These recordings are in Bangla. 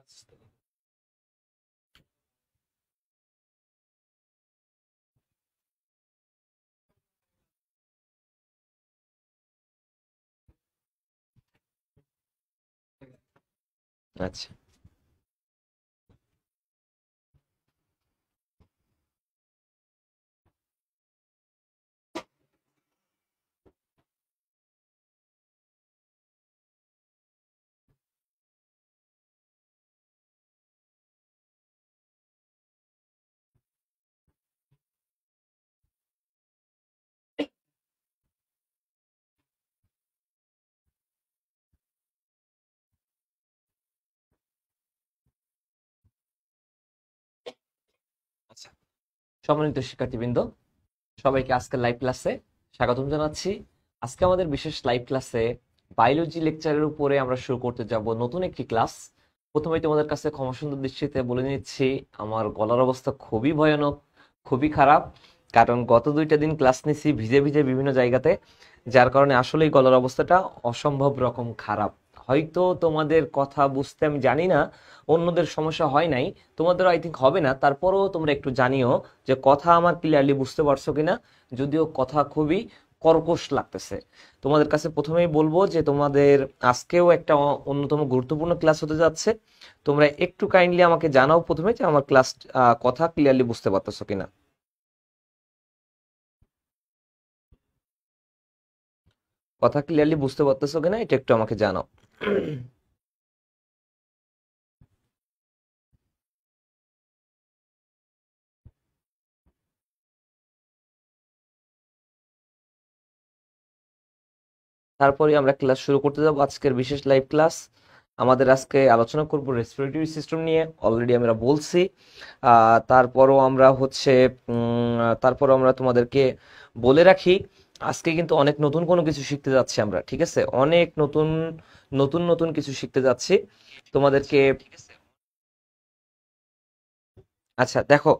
আচ্ছা আচ্ছা সম্মানিত শিক্ষার্থীবৃন্দ, সবাইকে আজকের লাইভ ক্লাসে স্বাগতম জানাচ্ছি। আজকে আমাদের বিশেষ লাইভ ক্লাসে বায়োলজি লেকচারের উপরে আমরা শুরু করতে যাব নতুন একটি ক্লাস। প্রথমেই তোমাদের কাছে ক্ষমা সুন্দর দৃষ্টিতে বলে নিচ্ছি, আমার গলার অবস্থা খুবই ভয়ানক, খুবই খারাপ। কারণ গত 2টা দিন ক্লাস নিছি ভিজে ভিজে বিভিন্ন জায়গাতে, যার কারণে আসলেই গলার অবস্থাটা অসম্ভব রকম খারাপ। হয়তো তোমাদের কথা বুঝতে আমি জানি না, অন্যদের সমস্যা হয় নাই, তোমাদের আই থিঙ্ক হবে না। তারপরেও তোমরা একটু জানিও যে কথা আমার ক্লিয়ারলি বুঝতে পারছো কিনা, যদিও কথা খুবই কর্কশ লাগতেছে। তোমাদের কাছে প্রথমেই বলবো যে তোমাদের আজকেও একটা অন্যতম গুরুত্বপূর্ণ ক্লাস হতে যাচ্ছে। তোমরা একটু কাইন্ডলি আমাকে জানাও প্রথমে যে আমার ক্লাস কথা ক্লিয়ারলি বুঝতে পারতেছো কিনা। কথা ক্লিয়ারলি বুঝতে পারতেছো কিনা এটা একটু আমাকে জানাও। তারপরে আমরা ক্লাস শুরু করতে যাব, আজকের বিশেষ লাইভ ক্লাস। আমাদের আজকে আলোচনা করব রেসপিরেটরি সিস্টেম নিয়ে, অলরেডি আমরা বলছি। তারপরও আমরা তারপরও আমরা তোমাদেরকে বলে রাখি, আজকে কিন্তু অনেক নতুন কোনো কিছু শিখতে যাচ্ছি আমরা, ঠিক আছে? অনেক নতুন নতুন নতুন কিছু শিখতে যাচ্ছি তোমাদেরকে। আচ্ছা দেখো,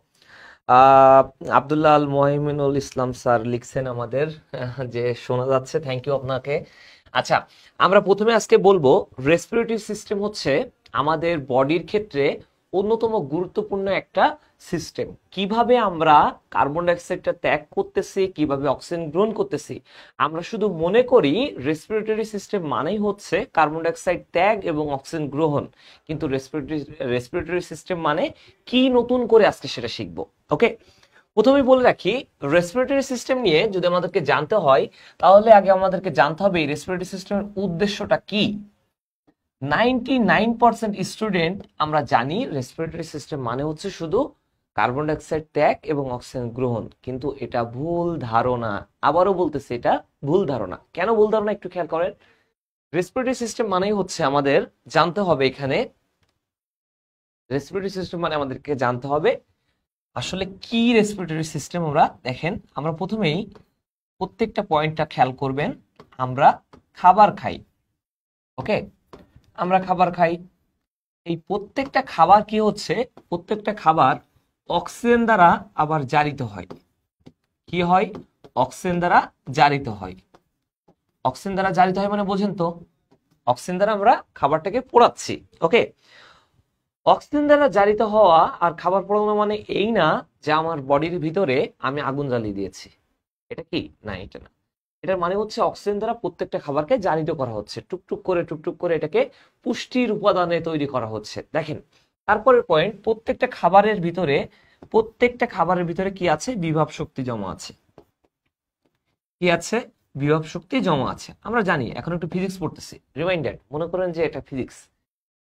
আহ আব্দুল্লাহ আল মোহাইমিনুল ইসলাম স্যার লিখছেন আমাদের, যে শোনা যাচ্ছে, থ্যাংক ইউ আপনাকে। আচ্ছা, আমরা প্রথমে আজকে বলবো রেসপিরেটরি সিস্টেম হচ্ছে আমাদের বডির ক্ষেত্রে অন্যতম গুরুত্বপূর্ণ একটা সিস্টেম। কিভাবে আমরা কার্বন ডাইঅক্সাইডটা ত্যাগ করতেছি, কিভাবে অক্সিজেন গ্রহণ করতেছি। আমরা শুধু মনে করি রেসপিরেটরি সিস্টেম মানেই হচ্ছে কার্বন ডাইঅক্সাইড ত্যাগ এবং অক্সিজেন গ্রহণ, কিন্তু রেসপিরেটরি সিস্টেম মানে কি নতুন করে আজকে সেটা শিখবো। ওকে, প্রথমেই বলে রাখি, রেসপিরেটরি সিস্টেম নিয়ে যদি আমাদেরকে জানতে হয়, তাহলে আগে আমাদেরকে জানতে হবে এই রেসপিরেটরি সিস্টেমের উদ্দেশ্যটা কি। 99% স্টুডেন্ট আমরা জানি রেসপিরেটরি সিস্টেম মানে হচ্ছে শুধু কার্বন ডাইঅক্সাইড ত্যাগ এবং অক্সিজেন গ্রহণ, কিন্তু এটা ভুল ধারণা। আবারও বলতেছি, এটা ভুল ধারণা। কেন ভুল ধারণা একটু খেয়াল করেন। রেসপিরেটরি সিস্টেম মানেই হচ্ছে আমাদের জানতে হবে, এখানে রেসপিরেটরি সিস্টেম মানে আমাদেরকে জানতে হবে আসলে কি রেসপিরেটরি সিস্টেম। আমরা দেখেন, আমরা প্রথমেই প্রত্যেকটা পয়েন্টটা খেয়াল করবেন। আমরা খাবার খাই, ওকে, আমরা খাবার খাই। এই প্রত্যেকটা খাবার কি হচ্ছে, প্রত্যেকটা খাবার অক্সিজেন দ্বারা আবার জারিত হয়। কি হয়? অক্সিজেন দ্বারা জারিত হয়। অক্সিজেন দ্বারা জারিত হয় মানে বোঝেন তো, অক্সিজেন দ্বারা আমরা খাবারটাকে পোড়াচ্ছি। ওকে, অক্সিজেন দ্বারা জারিত হওয়া আর খাবার পোড়ানো মানে এই না যে আমার বডির ভিতরে আমি আগুন জ্বালিয়ে দিয়েছি। এটা কি? না, এটা না। এটার মানে হচ্ছে অক্সিজেন দ্বারা প্রত্যেকটা খাবারকে জারিত করা হচ্ছে, টুকটুক করে টুকটুক করে এটাকে পুষ্টির উপাদানে তৈরি করা হচ্ছে। দেখেন, তারপরের পয়েন্ট, প্রত্যেকটা খাবারের ভিতরে কি আছে? বিভব শক্তি জমা আছে। কি আছে? বিভব শক্তি জমা আছে। আমরা জানি, এখন একটু ফিজিক্স পড়তেছি, রিমাইন্ডার, মনে করেন যে এটা ফিজিক্স।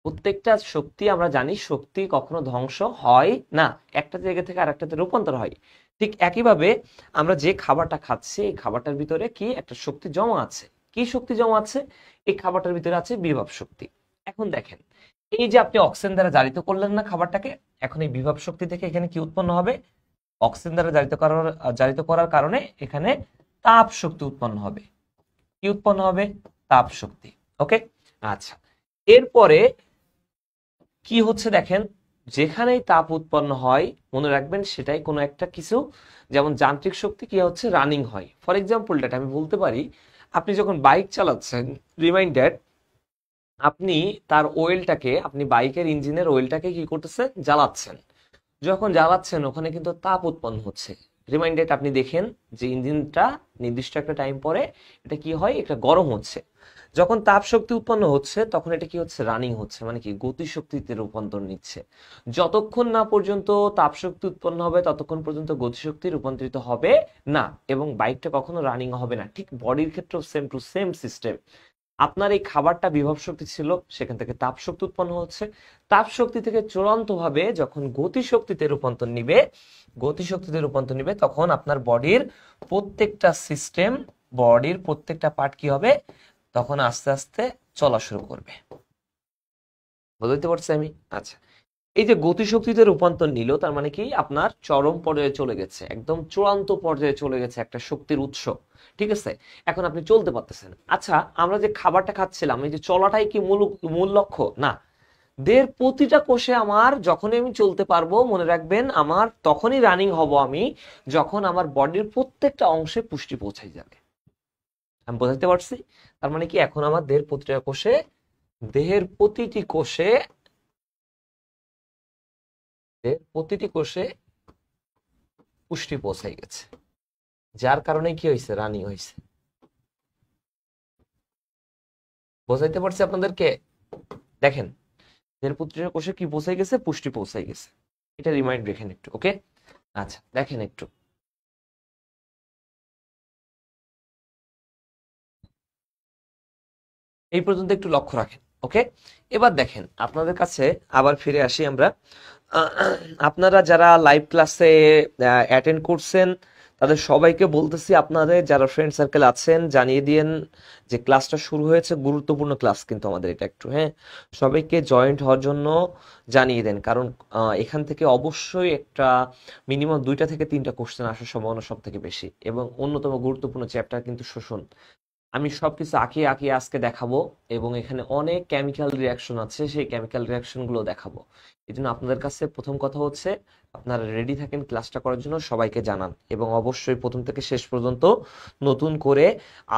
প্রত্যেকটা শক্তি আমরা জানি, শক্তি কখনো ধ্বংস হয় না, একটা জায়গা থেকে আরেকটাতে রূপান্তর হয়। ঠিক একইভাবে আমরা যে খাবারটা খাচ্ছি, এই খাবারটার ভিতরে কি একটা শক্তি জমা আছে। কি শক্তি জমা আছে? এই খাবারটার ভিতরে আছে বিভব শক্তি। এখন দেখেন, এই যে আপনি অক্সিজেন দ্বারা জারিত করলেন না খাবারটাকে, এখন এই বিভব শক্তি থেকে এখানে কি উৎপন্ন হবে? অক্সিজেন দ্বারা জারিত করার কারণে এখানে তাপ শক্তি উৎপন্ন হবে। কি উৎপন্ন হবে? তাপ শক্তি। ওকে, আচ্ছা, এরপরে কি হচ্ছে দেখেন, যেখানেই তাপ উৎপন্ন হয় মনে রাখবেন সেটাই কোনো একটা কিছু, যেমন যান্ত্রিক শক্তি কি হচ্ছে? রানিং হয়। ফর এক্সাম্পল দ্যাট আমি বলতে পারি, আপনি যখন বাইক চালাচ্ছেন, রিমাইন্ডার, আপনি তার ওয়েলটাকে, আপনি বাইকের ইঞ্জিনের ওয়েলটাকে কি করতেছেন, জ্বালাচ্ছেন। যখন জ্বালাচ্ছেন ওখানে কিন্তু তাপ উৎপন্ন হচ্ছে। রিমাইন্ডেড আপনি দেখেন যে ইঞ্জিনটা নির্দিষ্ট একটা টাইম পরে এটা কি হয়, এটা গরম হচ্ছে। যখন তাপ শক্তি উৎপন্ন হচ্ছে তখন এটা কি হচ্ছে, রানিং হচ্ছে, মানে কি গতি শক্তিতে রূপান্তর নিচ্ছে। যতক্ষণ না পর্যন্ত তাপ শক্তি উৎপন্ন হবে ততক্ষণ পর্যন্ত গতিশক্তি রূপান্তরিত হবে না, এবং বাইকটা কখনো রানিং হবে না। ঠিক বডির ক্ষেত্রেও সেম টু সেম সিস্টেম। আপনার এই খাবারটা বিভব শক্তি ছিল, সেখান থেকে তাপ শক্তি উৎপন্ন হচ্ছে। তাপ শক্তি থেকে চূড়ান্তভাবে যখন গতিশক্তিতে রূপান্তর নিবে তখন আপনার বডির প্রত্যেকটা সিস্টেম, বডির প্রত্যেকটা পার্ট কি হবে, তখন আস্তে আস্তে চলা শুরু করবে। বুঝতে পারছি আমি? আচ্ছা, এই যে গতিশক্তিতে রূপান্তর নিল, তার মানে কি আপনার চরম পর্যায়ে চলে গেছে, একদম চূড়ান্ত পর্যায়ে চলে গেছে একটা শক্তির উৎস। ঠিক আছে, এখন আপনি চলতে পারতেছেন। আচ্ছা, আমরা যে খাবারটা খাচ্ছিলাম, এই যে চলাটাই কি মূল মূল লক্ষ্য না? দেহের প্রতিটা কোষে আমার, যখনই আমি চলতে পারবো, মনে রাখবেন আমার তখনই রানিং হব আমি, যখন আমার বডির প্রত্যেকটা অংশে পুষ্টি পৌঁছাই যাবে। আমি বোঝাতে পারছি? তার মানে কি এখন আমার দেহের প্রতিটি কোষে পুষ্টি পৌঁছাই গেছে, যার কারণে কি হয়েছে, রানিং হয়েছে। বোঝাইতে পারছি আপনাদেরকে? দেখেন, দেহের প্রতিটা কোষে কি পৌঁছাই গেছে, পুষ্টি পৌঁছাই গেছে। এটা রিমাইন্ড রেখেন একটু, ওকে? আচ্ছা, দেখেন একটু, এই পর্যন্ত একটু লক্ষ্য রাখেন, ওকে? এবার দেখেন, আপনাদের কাছে আবার ফিরে আসি আমরা। আপনারা যারা লাইভ ক্লাসে অ্যাটেন্ড করছেন তাদের সবাইকে বলতেছি, আপনাদের যারা ফ্রেন্ড সার্কেল আছেন জানিয়ে দিয়েন যে ক্লাসটা শুরু হয়েছে। গুরুত্বপূর্ণ ক্লাস কিন্তু আমাদের এটা একটু, হ্যাঁ, সবাইকে জয়েন্ট হওয়ার জন্য জানিয়ে দেন, কারণ এখান থেকে অবশ্যই একটা মিনিমাম 2টা থেকে 3টা কোশ্চেন আসার সম্ভাবনা সব থেকে বেশি, এবং অন্যতম গুরুত্বপূর্ণ চ্যাপ্টার কিন্তু শোষণ। আমি সবকিছু আঁকিয়ে আঁকিয়ে আজকে দেখাবো, এবং এখানে অনেক কেমিক্যাল রিয়াকশন আছে, সেই কেমিক্যাল রিয়াকশন গুলো দেখাবো। এই জন্য আপনাদের কাছে প্রথম কথা হচ্ছে, আপনারা রেডি থাকেন ক্লাসটা করার জন্য, সবাইকে জানান, এবং অবশ্যই প্রথম থেকে শেষ পর্যন্ত নতুন করে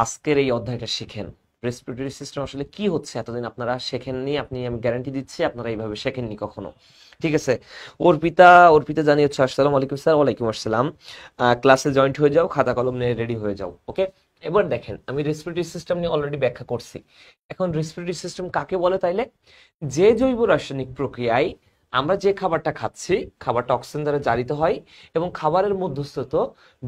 আজকের এই অধ্যায়টা শিখেন। রেসপিরেটরি সিস্টেম আসলে কি হচ্ছে এতদিন আপনারা শেখেননি, আমি গ্যারান্টি দিচ্ছি আপনারা এইভাবে শেখেননি কখনো। ঠিক আছে, অর্পিতা জানিয়েছে আসসালামু আলাইকুম স্যার। ওয়ালাইকুম আসসালাম। ক্লাসে জয়েন্ট হয়ে যাও, খাতা কলম নিয়ে রেডি হয়ে যাও, ওকে? এবার দেখেন, আমি রেসপিরেটরি সিস্টেম নিয়ে অলরেডি ব্যাখ্যা করছি। এখন রেসপিরেটরি সিস্টেম কাকে বলে তাইলে? যে জৈব রাসায়নিক প্রক্রিয়ায় আমরা যে খাবারটা খাচ্ছি, খাবারটা অক্সিজেন দ্বারা জারিত হয়, এবং খাবারের মধ্যস্থত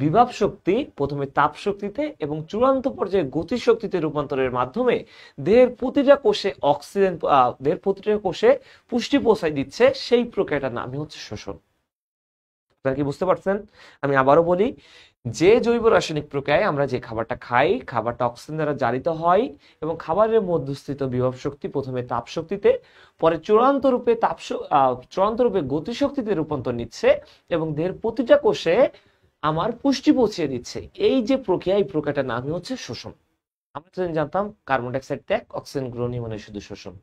বিভব শক্তি প্রথমে তাপ শক্তিতে এবং চূড়ান্ত পর্যায়ে গতি শক্তিতে রূপান্তরের মাধ্যমে দেহের প্রতিটা কোষে পুষ্টি পৌঁছায় দিচ্ছে, সেই প্রক্রিয়াটার নামই হচ্ছে শ্বসন। আপনারা কি বুঝতে পারছেন? আমি আবারও বলি, যে জৈব রাসায়নিক প্রক্রিয়ায় আমরা যে খাবারটা খাই, খাবারটা অক্সিজেন দ্বারা জারিত হয়, এবং খাবারের মধ্যস্থিত বিভব শক্তি প্রথমে তাপ শক্তিতে, পরে চূড়ান্ত রূপে গতিশক্তিতে রূপান্তর নিচ্ছে, এবং দেহের প্রতিটা কোষে আমার পুষ্টি পৌঁছিয়ে দিচ্ছে। এই যে প্রক্রিয়া, এই প্রক্রিয়াটার নামই হচ্ছে শোষণ। আমরা তো জানতাম কার্বন ডাইঅক্সাইড ত্যাগ, অক্সিজেন গ্রহণই মানে শুধু শোষণ।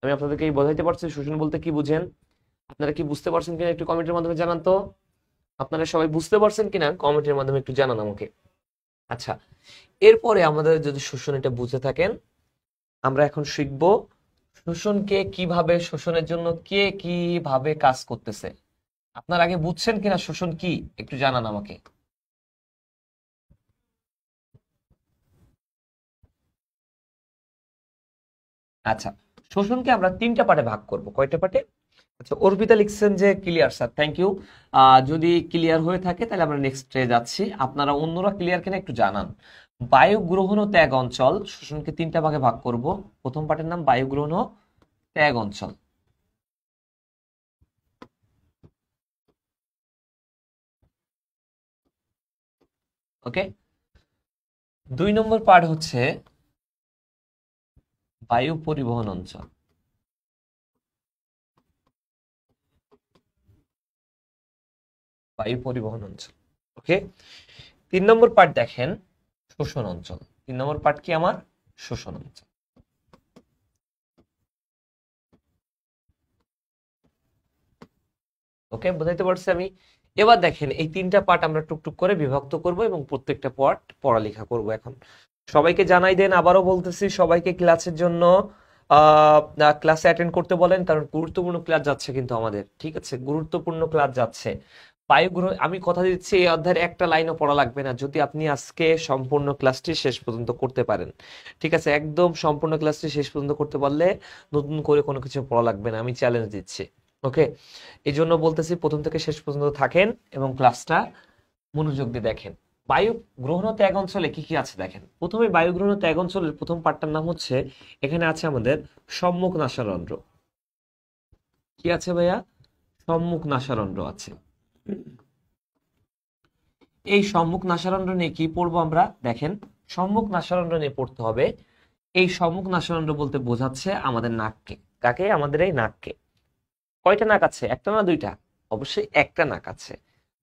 আমি আপনাদেরকে এই বোঝাইতে পারছি শোষণ বলতে কি বুঝেন? আপনারা কি বুঝতে পারছেন কিনা একটু কমেন্টের মাধ্যমে জানান তো। আপনারা সবাই বুঝতে পারছেন কিনা কমেন্টের মাধ্যমে একটু জানান আমাকে। আচ্ছা, এরপরে আমাদের যদি শোষণ এটা বুঝে থাকেন, আমরা এখন শিখব শোষণকে কিভাবে, শোষণের জন্য কে কিভাবে কাজ করতেছে। আপনারা আগে বুঝছেন কিনা শোষণ কি একটু জানান আমাকে। আচ্ছা, শোষণকে আমরা 3টা পার্টে ভাগ করব। কয়টা পার্টে? আচ্ছা, অর্পিতা লিখছেন যে ক্লিয়ার স্যার, থ্যাংক ইউ। যদি ক্লিয়ার হয়ে থাকে তাহলে আমরা নেক্সটে যাচ্ছি। আপনারা অন্যরা ক্লিয়ার কিনা একটু জানান। বায়ু গ্রহণ ও ত্যাগ অঞ্চল, শোষণকে 3টা ভাগে ভাগ করব। প্রথম পার্টের নাম বায়ু গ্রহণ ও ত্যাগ অঞ্চল, ওকে? 2 নম্বর পার্ট হচ্ছে বায়ু পরিবহন অঞ্চল, ওকে? 3 নম্বর পার্ট দেখেন শোষণ অঞ্চল। 3 নম্বর পার্ট কি আমার? শোষণ অঞ্চল। ওকে, বুঝাইতে পারছি আমি? এবার দেখেন, এই 3টা পার্ট আমরা টুকটুক করে বিভক্ত করব, এবং প্রত্যেকটা পার্ট পড়ালেখা করব। এখন সবাইকে জানাই দেন, আবারও বলতেছি সবাইকে ক্লাসের জন্য ক্লাসে অ্যাটেন্ড করতে বলেন, কারণ গুরুত্বপূর্ণ ক্লাস যাচ্ছে কিন্তু আমাদের, ঠিক আছে, গুরুত্বপূর্ণ ক্লাস যাচ্ছে। বায়ুগ্রহ, আমি কথা দিচ্ছি এই অধ্যায়ের একটা লাইনও পড়া লাগবে না যদি আপনি আজকে সম্পূর্ণ ক্লাসটি শেষ পর্যন্ত করতে পারেন, ঠিক আছে, একদম সম্পূর্ণ ক্লাসটি শেষ পর্যন্ত করতে পারলে নতুন করে কোনো কিছু পড়া লাগবে না, আমি চ্যালেঞ্জ দিচ্ছি। ওকে, এই জন্য বলতেছি প্রথম থেকে শেষ পর্যন্ত থাকেন এবং ক্লাসটা মনোযোগ দিয়ে দেখেন। বায়ু গ্রহণ ত্যাগ অঞ্চলে কি কি আছে দেখেন। প্রথমে বায়ু গ্রহণ ত্যাগ অঞ্চলের প্রথম পার্টটার নাম হচ্ছে, এখানে আছে আমাদের সম্মুখ নাসারন্ধ্র। কি আছে ভাইয়া? সম্মুখ নাসারন্ধ্র আছে। এই সম্মুখ নাসারন্ধ্র নিয়ে কি পড়বো আমরা দেখেন। সম্মুখ নাসারন্ধ্র নিয়ে পড়তে হবে। এই সম্মুখ নাসারন্ধ্র বলতে বোঝাচ্ছে আমাদের নাককে। কাকে? আমাদের এই নাককে। কয়টা নাক আছে? একটা না দুইটা? অবশ্যই একটা নাক আছে।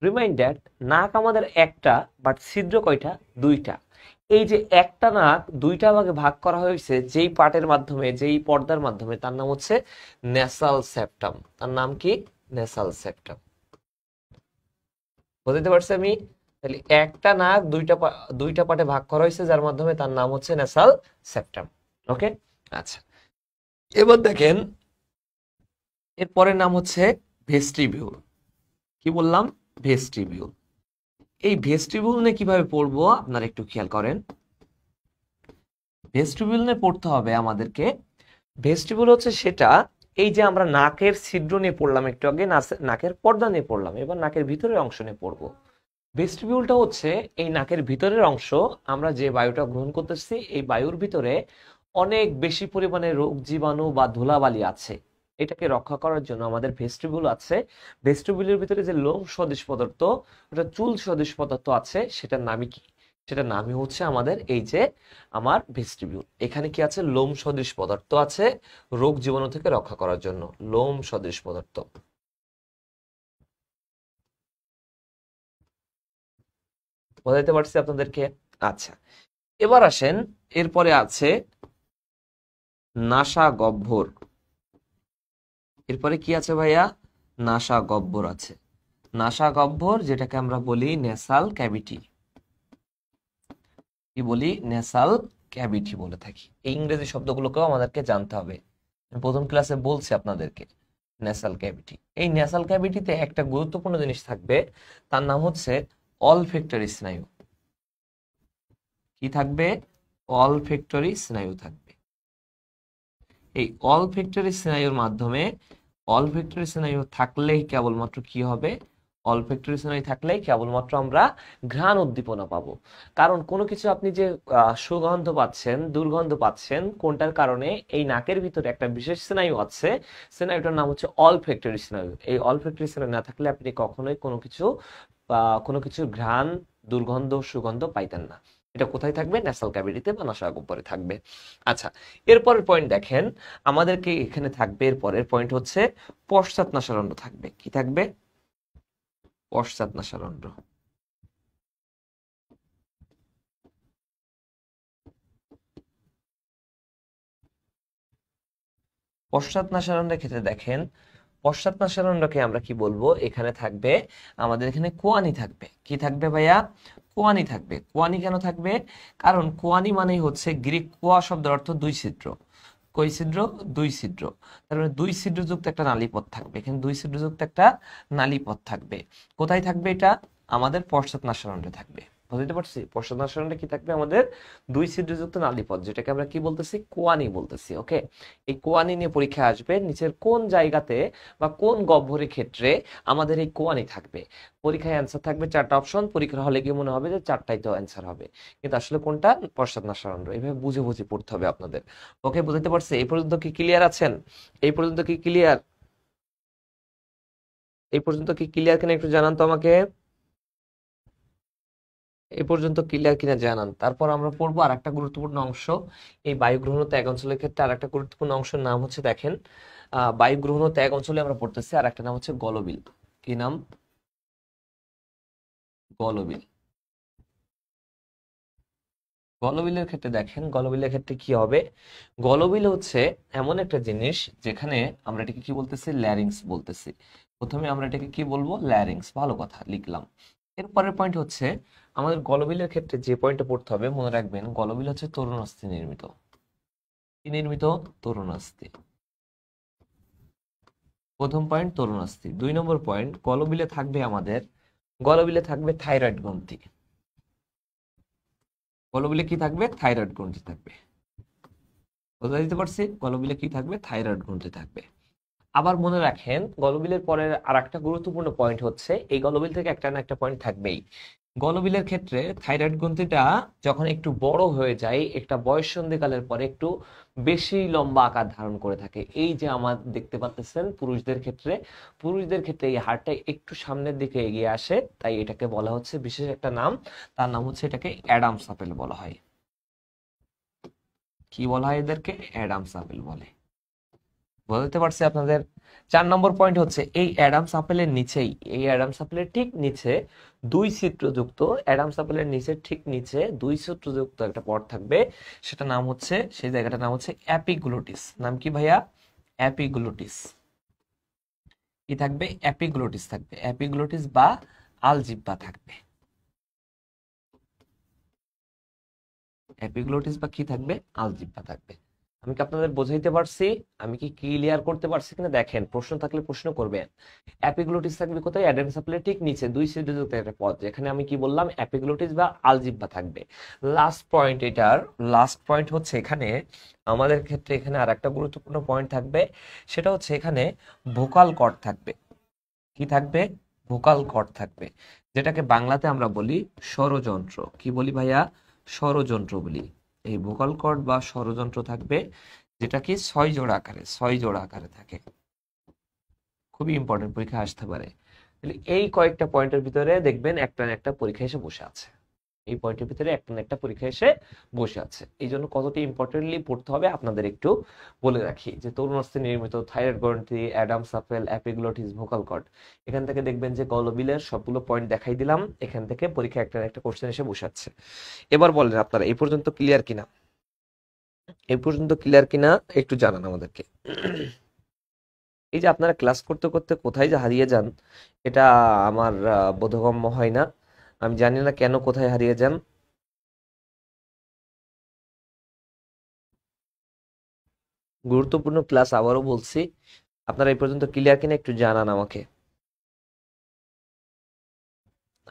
রিমাইন্ডার, নাক আমাদের একটা, বাট ছিদ্র কয়টা? দুইটা। এই যে একটা নাক দুইটা ভাগে ভাগ করা হয়েছে যেই পার্টের মাধ্যমে, যেই পর্দার মাধ্যমে, তার নাম হচ্ছে নেসাল সেপ্টাম। তার নাম কি? Nasal septum. বুঝতে পারছি আমি? তাহলে একটা নাক দুইটা পার্টে ভাগ করা হয়েছে যার মাধ্যমে, তার নাম হচ্ছে নেসাল সেপ্টাম। ওকে, আচ্ছা, এবার দেখেন এর পরের নাম হচ্ছে ভেস্টিবিউল। কি বললাম? ভেস্টিবিউল। এই ভেস্টিবিউল নিয়ে কিভাবে পড়বো আপনারা একটু খেয়াল করেন। ভেস্টিবিউল নিয়ে পড়তে হবে আমাদেরকে। ভেস্টিবিউল হচ্ছে সেটা, এই যে আমরা নাকের ছিদ্র নিয়ে পড়লাম একটু আগে, নাকের পর্দা নিয়ে পড়লাম, এবার নাকের ভিতরের অংশ নিয়ে পড়বো। ভেস্টিবিউলটা হচ্ছে এই নাকের ভিতরের অংশ। আমরা যে বায়ুটা গ্রহণ করতেছি এই বায়ুর ভিতরে অনেক বেশি পরিমাণে রোগ জীবাণু বা ধুলাবালি আছে। এটাকে রক্ষা করার জন্য আমাদের ভেস্টিবিউল আছে। ভেস্টিবিউলের ভিতরে যে লোম সদৃশ পদার্থ, ওটা চুল সদৃশ পদার্থ আছে, সেটার নামই কি? সেটার নামই হচ্ছে আমাদের এই যে আমার ভেস্টিবিউল। এখানে কি আছে? লোম সদৃশ পদার্থ আছে রোগ জীবাণু থেকে রক্ষা করার জন্য। লোম সদৃশ পদার্থ। বোঝাতে পারছি আপনাদেরকে? আচ্ছা, এবার আসেন, এরপরে আছে নাসা গহ্বর। এরপরে কি আছে ভাইয়া? নাসা গহ্বর আছে। নাসা গহ্বর, যেটাকে আমরা বলি নেসাল ক্যাভিটি। কি বলি? নেসাল ক্যাভিটি বলে থাকি। এই ইংরেজি শব্দগুলোকেও আমাদেরকে জানতে হবে। প্রথম ক্লাসে বলছি আপনাদেরকে নেসাল ক্যাভিটি। এই নেসাল ক্যাভিটিতে একটা গুরুত্বপূর্ণ জিনিস থাকবে, তার নাম হচ্ছে অলফ্যাক্টরি স্নায়ু। কি থাকবে? অলফ্যাক্টরি স্নায়ু থাকবে। এই অলফ্যাক্টরি স্নায়ুর মাধ্যমে, অলফ্যাক্টরি স্নায়ু থাকলেই কেবলমাত্র কি হবে? অলফ্যাক্টরি স্নায়ু থাকলেই কেবলমাত্র আমরা ঘ্রাণ উদ্দীপনা পাবো। কারণ কোনো কিছু আপনি যে সুগন্ধ পাচ্ছেন, দুর্গন্ধ পাচ্ছেন, কোনটার কারণে? এই নাকের ভিতরে একটা বিশেষ স্নায়ু আছে, স্নায়ুটার নাম হচ্ছে অলফ্যাক্টরি স্নায়ু। এই অলফ্যাক্টরি স্নায়ু না থাকলে আপনি কখনোই কোনো কিছু ঘ্রাণ, দুর্গন্ধ, সুগন্ধ পাইতেন না। এটা কোথায় থাকবে? ন্যাসাল ক্যাভিটিতে বা নাসাগহ্বরে থাকবে। আচ্ছা, এরপরের পয়েন্ট দেখেন, আমাদেরকে এখানে থাকবে, এরপরের পয়েন্ট হচ্ছে পশ্চাৎ নাসারন্ধ্র থাকবে। কি থাকবে? পশ্চাৎ নাসারন্ধ্র। পশ্চাৎ নাসারন্ধ্রের ক্ষেত্রে দেখেন, পশ্চাৎ নাসারন্ধ্রকে আমরা কি বলবো? এখানে থাকবে আমাদের, এখানে কোয়ানি থাকবে। কি থাকবে ভাইয়া? কোয়ানি থাকবে। কোয়ানি কেন থাকবে? কারণ কোয়ানি মানেই হচ্ছে গ্রিক কোয়া শব্দের অর্থ দুই ছিদ্র। কই ছিদ্র? দুই ছিদ্র। তার মানে দুই ছিদ্রযুক্ত একটা নালীপথ থাকবে। এখানে দুই ছিদ্রযুক্ত একটা নালীপথ থাকবে। কোথায় থাকবে এটা? আমাদের পশ্চাৎ নাসারন্ধ্রে থাকবে। বুঝতে পারছি? পশ্চাৎ নাসারন্ধ্রে কি থাকবে? আমাদের দুই ছিদ্রযুক্ত নালীপথ, যেটাকে আমরা কি বলতেছি? কোয়ানি বলতেছি। ওকে, এই কোয়ানি নিয়ে পরীক্ষা আসবে, নিচের কোন জায়গাতে বা কোন গহ্বরের ক্ষেত্রে আমাদের এই কোয়ানি থাকবে। পরীক্ষায় অ্যান্সার থাকবে চারটা অপশন। পরীক্ষার হলে কি মনে হবে যে চারটাই তো অ্যান্সার হবে, কিন্তু আসলে কোনটা? পশ্চাৎ নাসারন্ধ্র। এইভাবে বুঝে বুঝে পড়তে হবে আপনাদের। ওকে, বুঝতে পারছি? এই পর্যন্ত কি ক্লিয়ার আছেন? এই পর্যন্ত কি ক্লিয়ার? এই পর্যন্ত কি ক্লিয়ার কিনা একটু জানান তো আমাকে। এই পর্যন্ত ক্লিয়ার কিনা জানান। তারপর আমরা পড়বো আর একটা গুরুত্বপূর্ণ অংশ। এই বায়ু গ্রহণ ও ত্যাগ অঞ্চলের ক্ষেত্রে আর একটা গুরুত্বপূর্ণ অংশের নাম হচ্ছে দেখেন, বায়ু গ্রহণ ও ত্যাগ অঞ্চলে আমরা পড়তেছি আর একটা নাম হচ্ছে গলবিল। কি নাম? গলবিল। গলবিলের ক্ষেত্রে দেখেন, গলবিলের ক্ষেত্রে কি হবে? গলবিল হচ্ছে এমন একটা জিনিস যেখানে আমরা এটাকে কি বলতেছি? ল্যারিংস বলতেছি। প্রথমে আমরা এটাকে কি বলবো? ল্যারিংস। ভালো কথা, লিখলাম। এরপরের পয়েন্ট হচ্ছে, আমাদের গলবিলের ক্ষেত্রে যে পয়েন্টটা পড়তে হবে মনে রাখবেন, গলবিল হচ্ছে তরুণ অস্থি নির্মিত। কি নির্মিত? তরুণাস্থি। প্রথম পয়েন্ট তরুণাস্থি। 2 নম্বর পয়েন্ট, গলবিলে থাকবে আমাদের, গলবিলে থাকবে থাইরয়েড গ্রন্থি। গলবিলে কি থাকবে? থাইরয়েড গ্রন্থি থাকবে। বোঝা দিতে পারছি? গলবিলে কি থাকবে? থাইরয়েড গ্রন্থি থাকবে। আবার মনে রাখেন, গলবিলের পরের আর একটা গুরুত্বপূর্ণ পয়েন্ট হচ্ছে, এই গলবিল থেকে একটা না একটা পয়েন্ট থাকবেই। গলবিলের ক্ষেত্রে থাইরয়েড গ্রন্থিটা যখন একটু বড় হয়ে যায়, একটা বয়ঃসন্ধিকালের পরে একটু বেশি লম্বা আকার ধারণ করে থাকে। এই যে আমার দেখতে পাচ্ছেন পুরুষদের ক্ষেত্রে এই হাড়টা একটু সামনের দিকে এগিয়ে আসে, তাই এটাকে বলা হচ্ছে বিশেষ একটা নাম, তার নাম হচ্ছে, এটাকে অ্যাডামস আপেল বলা হয়। কি বলা হয় এদেরকে? অ্যাডামস আপেল বলে। বুঝতে পারছি আপনাদের? 4 নম্বর পয়েন্ট হচ্ছে, এই অ্যাডামস আপেলের ঠিক নিচে দুই ছিদ্রযুক্ত, অ্যাডামস আপেলের নিচে ঠিক নিচে দুই ছিদ্রযুক্ত একটা পড থাকবে, সেটা নাম হচ্ছে, সেই জায়গাটার নাম হচ্ছে অ্যাপিগ্লোটিস। নাম কি ভাইয়া? অ্যাপিগ্লোটিস। কি থাকবে? অ্যাপিগ্লোটিস থাকবে। অ্যাপিগ্লোটিস বা আলজিহ্বা থাকবে। অ্যাপিগ্লোটিস বা কি থাকবে? আলজিহ্বা থাকবে। আমি কি আপনাদের বোঝাইতে পারছি? আমি কি ক্লিয়ার করতে পারছি কিনা দেখেন, প্রশ্ন থাকলে প্রশ্ন করবেন। অ্যাপিগ্লোটিস থাকবে কোথায়? অ্যাডামস আপেলের ঠিক নিচে দুই ছিদ্রযুক্ত একটা পদ, যেখানে আমি কি বললাম? অ্যাপিগ্লোটিস বা আলজিহ্বা থাকবে। লাস্ট পয়েন্ট, এটার লাস্ট পয়েন্ট হচ্ছে, এখানে আমাদের ক্ষেত্রে এখানে আর একটা গুরুত্বপূর্ণ পয়েন্ট থাকবে, সেটা হচ্ছে এখানে ভোকাল কর্ড থাকবে। কি থাকবে? ভোকাল কর্ড থাকবে, যেটাকে বাংলাতে আমরা বলি স্বরযন্ত্র। কি বলি ভাইয়া? স্বরযন্ত্র বলি। এই ভোকাল কর্ড বা স্বরযন্ত্র থাকবে, যেটা কি 6 জোড়া আকারে, 6 জোড়া আকারে থাকে। খুবই ইম্পর্টেন্ট, পরীক্ষা আসতে পারে। তাহলে এই কয়েকটা পয়েন্টের ভিতরে দেখবেন একটা না একটা পরীক্ষা এসে বসে আছে। এই পয়েন্টের ভিতরে একটা না একটা পরীক্ষা এসে বসে আছে। এই জন্য কতটা ইম্পর্টেন্টলি পড়তে হবে আপনাদের একটু বলে রাখি, যে তরুণাস্থি নির্মিত, থাইরয়েড গ্রন্থি, Adam's apple, epiglottis, vocal cord. এখান থেকে দেখবেন যে গলবিলের সবগুলো পয়েন্ট দেখাই দিলাম, এখান থেকে পরীক্ষা একটা না একটা কোশ্চেন এসে বসে আছে। এবার বলেন আপনারা এই পর্যন্ত ক্লিয়ার কিনা? এই পর্যন্ত ক্লিয়ার কিনা একটু জানান আমাদেরকে। এই যে আপনারা ক্লাস করতে করতে কোথায় যে হারিয়ে যান, এটা আমার বোধগম্য হয় না। আমি জানি না কেন কোথায় হারিয়ে যান। গুরুত্বপূর্ণ ক্লাস, আবারও বলছি। আপনারা এই পর্যন্ত ক্লিয়ার কিনা একটু জানান আমাকে।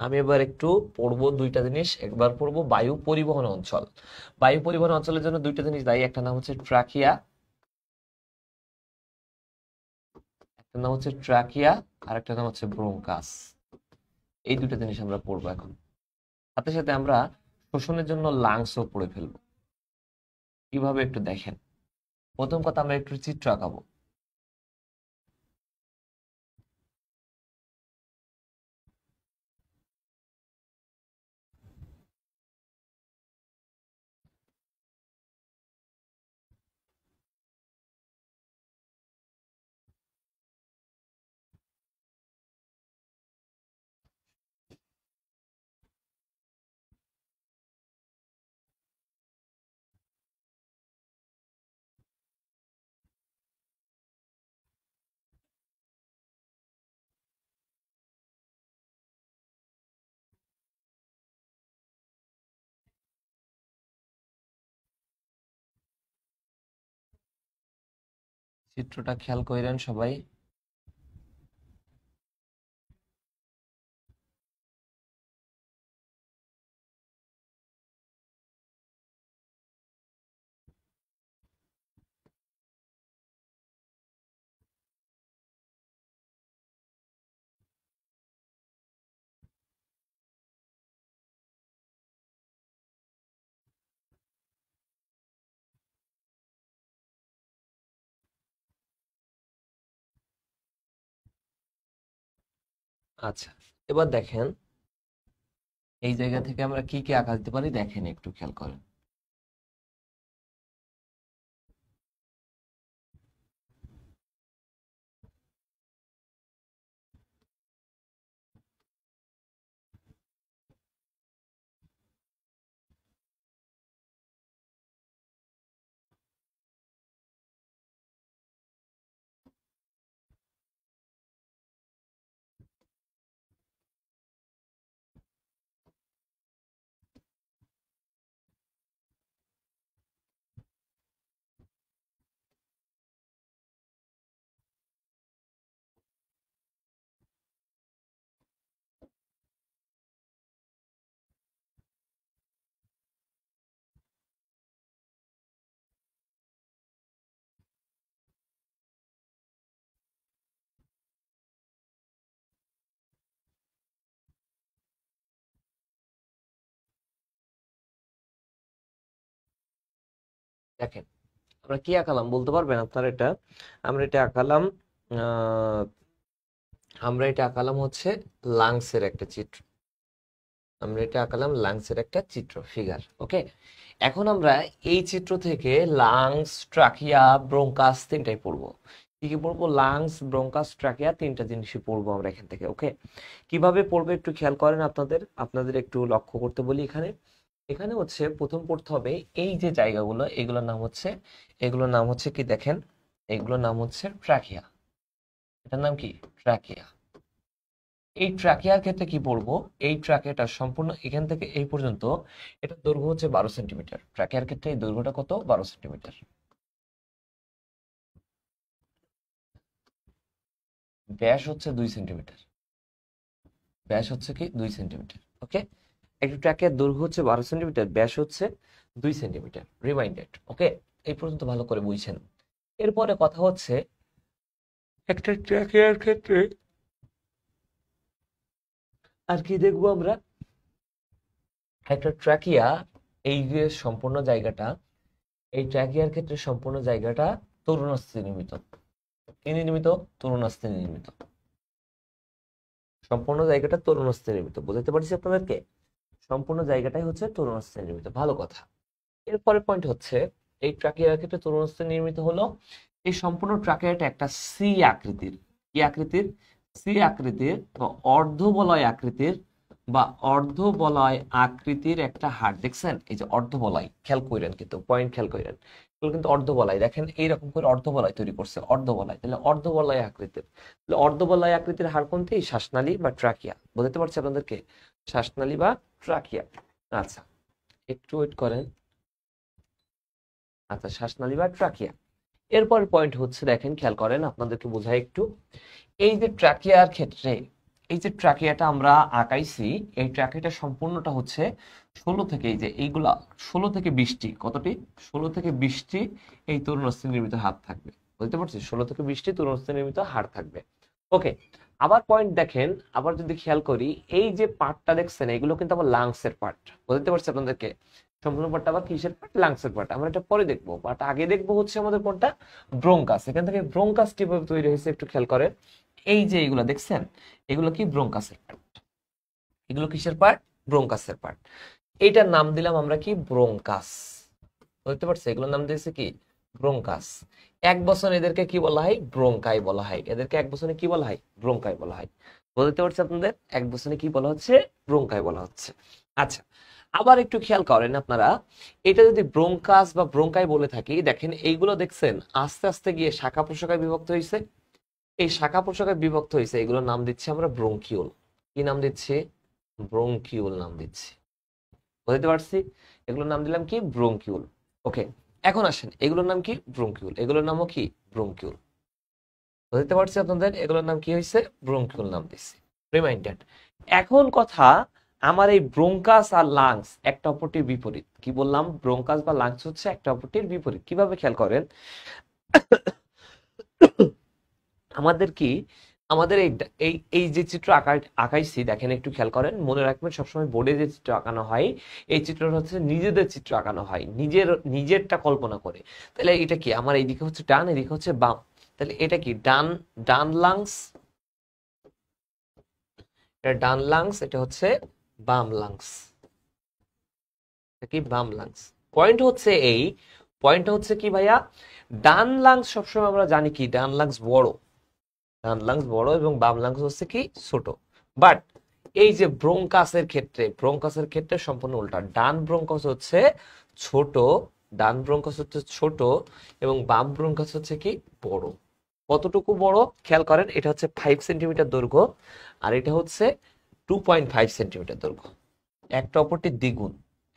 আমি এবার একটু পড়বো দুইটা জিনিস। একবার পড়বো বায়ু পরিবহন অঞ্চল। বায়ু পরিবহন অঞ্চলের জন্য দুইটা জিনিস দায়ী, একটা নাম হচ্ছে ট্রাকিয়া, একটা নাম হচ্ছে ট্রাকিয়া, আর একটা নাম হচ্ছে ব্রোঙ্কাস। এই দুটো জিনিস আমরা পড়বো এখন। সাথে সাথে আমরা শ্বসনের জন্য লাংসও পড়ে ফেলবো। কিভাবে একটু দেখেন। প্রথম কথা, আমরা একটু চিত্র আঁকাবো। চিত্রটা খেয়াল করেন সবাই। আচ্ছা, এবার দেখেন এই জায়গা থেকে আমরা কি কি আঁকা দিতে পারি, দেখেন একটু খেয়াল করেন। দেখেন আমরা কি আঁকালাম বলতে পারবেন আপনারা এটা? আমরা এটা আঁকালাম আহ, আমরা এটা আঁকালাম হচ্ছে লাংসের একটা চিত্র। আমরা এটা আঁকালাম লাংসের একটা চিত্র, ফিগার। ওকে, এখন আমরা এই চিত্র থেকে লাংস, ট্রাকিয়া, ব্রোঙ্কাস তিনটাই পড়বো। কি কি পড়বো? লাংস, ব্রোঙ্কাস, ট্রাকিয়া, তিনটা জিনিসই পড়বো আমরা এখান থেকে। ওকে, কিভাবে পড়বে একটু খেয়াল করেন। আপনাদের একটু লক্ষ্য করতে বলি। এখানে এখানে হচ্ছে প্রথম পড়তে হবে এই যে জায়গাগুলো, এগুলোর নাম হচ্ছে কি দেখেন, এগুলোর নাম হচ্ছে ট্রাকিয়া। এটার নাম কি? ট্রাকিয়া। এই ট্রাকিয়ার ক্ষেত্রে কি পড়বো? এই ট্রাকিয়াটা সম্পূর্ণ এখান থেকে এই পর্যন্ত, এটা দৈর্ঘ্য হচ্ছে 12 সেন্টিমিটার। ট্রাকিয়ার ক্ষেত্রে এই দৈর্ঘ্যটা কত? 12 সেন্টিমিটার। ব্যাস হচ্ছে 2 সেন্টিমিটার। ব্যাস হচ্ছে কি 2 সেন্টিমিটার। ওকে, একটা ট্রাকের দৈর্ঘ্য হচ্ছে 12 সেন্টিমিটার, ব্যাস হচ্ছে 2 সেন্টিমিটার। রিমাইন্ডেড। ওকে, এই পর্যন্ত ভালো করে বুঝছেন। এরপরে কথা হচ্ছে একটা ট্রাকের ক্ষেত্রে আর কি দেখবো আমরা? একটা ট্রাকিয়া, এই যে সম্পূর্ণ জায়গাটা, এই ট্রাকিয়ার ক্ষেত্রে সম্পূর্ণ জায়গাটা তরুণাস্থি নির্মিত। কি নির্মিত? তরুণাস্থি নির্মিত। সম্পূর্ণ জায়গাটা তরুণাস্থি নির্মিত। বুঝতে পারছি আপনাদেরকে? সম্পূর্ণ জায়গাটাই হচ্ছে তরুণাস্থি নির্মিত। ভালো কথা। এরপরের পয়েন্ট হচ্ছে এই ট্রাকিয়ার ক্ষেত্রে তরুণাস্থি নির্মিত হলো। এই সম্পূর্ণ ট্রাকিয়াটা একটা সি আকৃতির। কি আকৃতির? সি আকৃতির বা অর্ধবলয় আকৃতির, বা অর্ধবলয় আকৃতির একটা হাড়। দেখছেন এই যে অর্ধবলয়, খেয়াল করেন কিন্তু, পয়েন্ট খেয়াল করেন, এগুলো কিন্তু অর্ধবলয়। দেখেন এইরকম করে অর্ধবলয় তৈরি করছে, অর্ধবলয়। তাহলে অর্ধবলয় আকৃতির, তাহলে অর্ধবলয় আকৃতির হাড় কোনটি? শ্বাসনালী বা ট্রাকিয়া। বুঝতে পারছি আপনাদেরকে? শ্বাসনালী বা ট্রাকিয়া। আচ্ছা, একটু ওয়েট করেন। আচ্ছা, শ্বাসনালী বা ট্রাকিয়া। এরপর পয়েন্ট হচ্ছে, দেখেন খেয়াল করেন, আপনাদেরকে বোঝাই একটু। এই যে ট্রাকিয়ার ক্ষেত্রে, এই যে ট্রাকিয়াটা আমরা আঁকাইছি, এই ট্রাকিয়াটা সম্পূর্ণটা হচ্ছে 16 থেকে, এই যে এইগুলা 16 থেকে 20টি, কতটি? 16 থেকে 20টি এই তরুণাস্থি নির্মিত হাত থাকবে। বুঝতে পারছি? 16 থেকে 20টি তরুণাস্থি নির্মিত হাড় থাকবে। ওকে, আবার পয়েন্ট দেখেন, আবার যদি খেয়াল করি, এই যে পার্টটা দেখছেন, এগুলো কিন্তু আবার লাংসের পার্ট। বুঝতে পারছি আপনাদেরকে? সম্পূর্ণ পার্টটা আবার কিসের পার্ট? লাংসের পার্ট। আমরা এটা পরে দেখবো, বাট আগে দেখবো হচ্ছে আমাদের কোনটা? ব্রোঙ্কাস। এখান থেকে ব্রোঙ্কাস কিভাবে তৈরি হয়েছে একটু খেয়াল করেন। এই যে এগুলো দেখছেন, এগুলো কি? ব্রোঙ্কাসের পার্ট। এগুলো কিসের পার্ট? ব্রোঙ্কাসের পার্ট। এইটার নাম দিলাম আমরা কি? ব্রোঙ্কাস। বুঝতে পারছি? এগুলোর নাম দিয়েছে কি? ব্রোঙ্কাস। এক বছর এদেরকে কি বলা হয়? ব্রোঙ্কাই বলা হয়। এদেরকে এক বছরে কি বলা হয়? ব্রোঙ্কাই বলা হয়। বুঝতে পারছি আপনাদের? এক বছরে কি বলা হচ্ছে? ব্রোঙ্কাই বলা হচ্ছে। আচ্ছা, আবার একটু খেয়াল করেন আপনারা, এটা যদি ব্রোঙ্কাস বা ব্রোঙ্কাই বলে থাকি, দেখেন এইগুলো দেখছেন আস্তে আস্তে গিয়ে শাখা প্রশাখায় বিভক্ত হয়েছে। এই শাখা প্রশাখায় বিভক্ত হয়েছে, এগুলোর নাম দিচ্ছি আমরা ব্রোঙ্কিউল। কি নাম দিচ্ছি? ব্রোঙ্কিউল নাম দিচ্ছি। বুঝতে পারছি? এগুলোর নাম দিলাম কি? ব্রোঙ্কিউল। ওকে, এখন আসেন, এগুলোর নাম কি? ব্রোঙ্কিউল। এগুলোর নামও কি? ব্রোঙ্কিউল। বুঝতে পারছি আপনাদের? এগুলোর নাম কি হয়েছে? ব্রোঙ্কিউল নাম দিচ্ছি। রিমাইন্ডেড। এখন কথা, আমার এই ব্রোঙ্কাস আর লাংস একটা অপরটির বিপরীত। কি বললাম? ব্রোঙ্কাস বা লাংস হচ্ছে একটা অপরটির বিপরীত। কিভাবে? খেয়াল করেন, আমাদের কি, আমাদের এই এই এই যে চিত্র আঁকাইছি, দেখেন একটু খেয়াল করেন, মনে রাখবেন সবসময় বোর্ডে যে চিত্র আঁকানো হয়, এই চিত্রটা হচ্ছে নিজেদের চিত্র আঁকানো হয়, নিজেরটা কল্পনা করে। তাহলে এটা কি? আমার এইদিকে হচ্ছে ডান, এদিকে হচ্ছে বাম। তাহলে এটা কি? ডান, ডান লাংস, এটা ডান লাংস, এটা হচ্ছে বাম লাংস। এটা কি? বাম লাংস। পয়েন্ট হচ্ছে এই, পয়েন্টটা হচ্ছে কি ভাইয়া, ডান লাংস সবসময় আমরা জানি কি? ডান লাংস বড়, ডান লাংস বড় এবং বাম লাংস হচ্ছে কি? ছোট। বাট এই যে ব্রোঙ্কাসের ক্ষেত্রে, ব্রোঙ্কাসের ক্ষেত্রে সম্পূর্ণ উল্টা। ডান ব্রোঙ্কাস হচ্ছে ছোট, ডান ব্রোঙ্কাস হচ্ছে ছোট, এবং বাম ব্রোঙ্কাস হচ্ছে কি? বড়। কতটুকু বড়? খেয়াল করেন, এটা হচ্ছে 5 সেন্টিমিটার দৈর্ঘ্য, আর এটা হচ্ছে 2.5 সেন্টিমিটার দৈর্ঘ্য। একটা অপরটির দ্বিগুণ,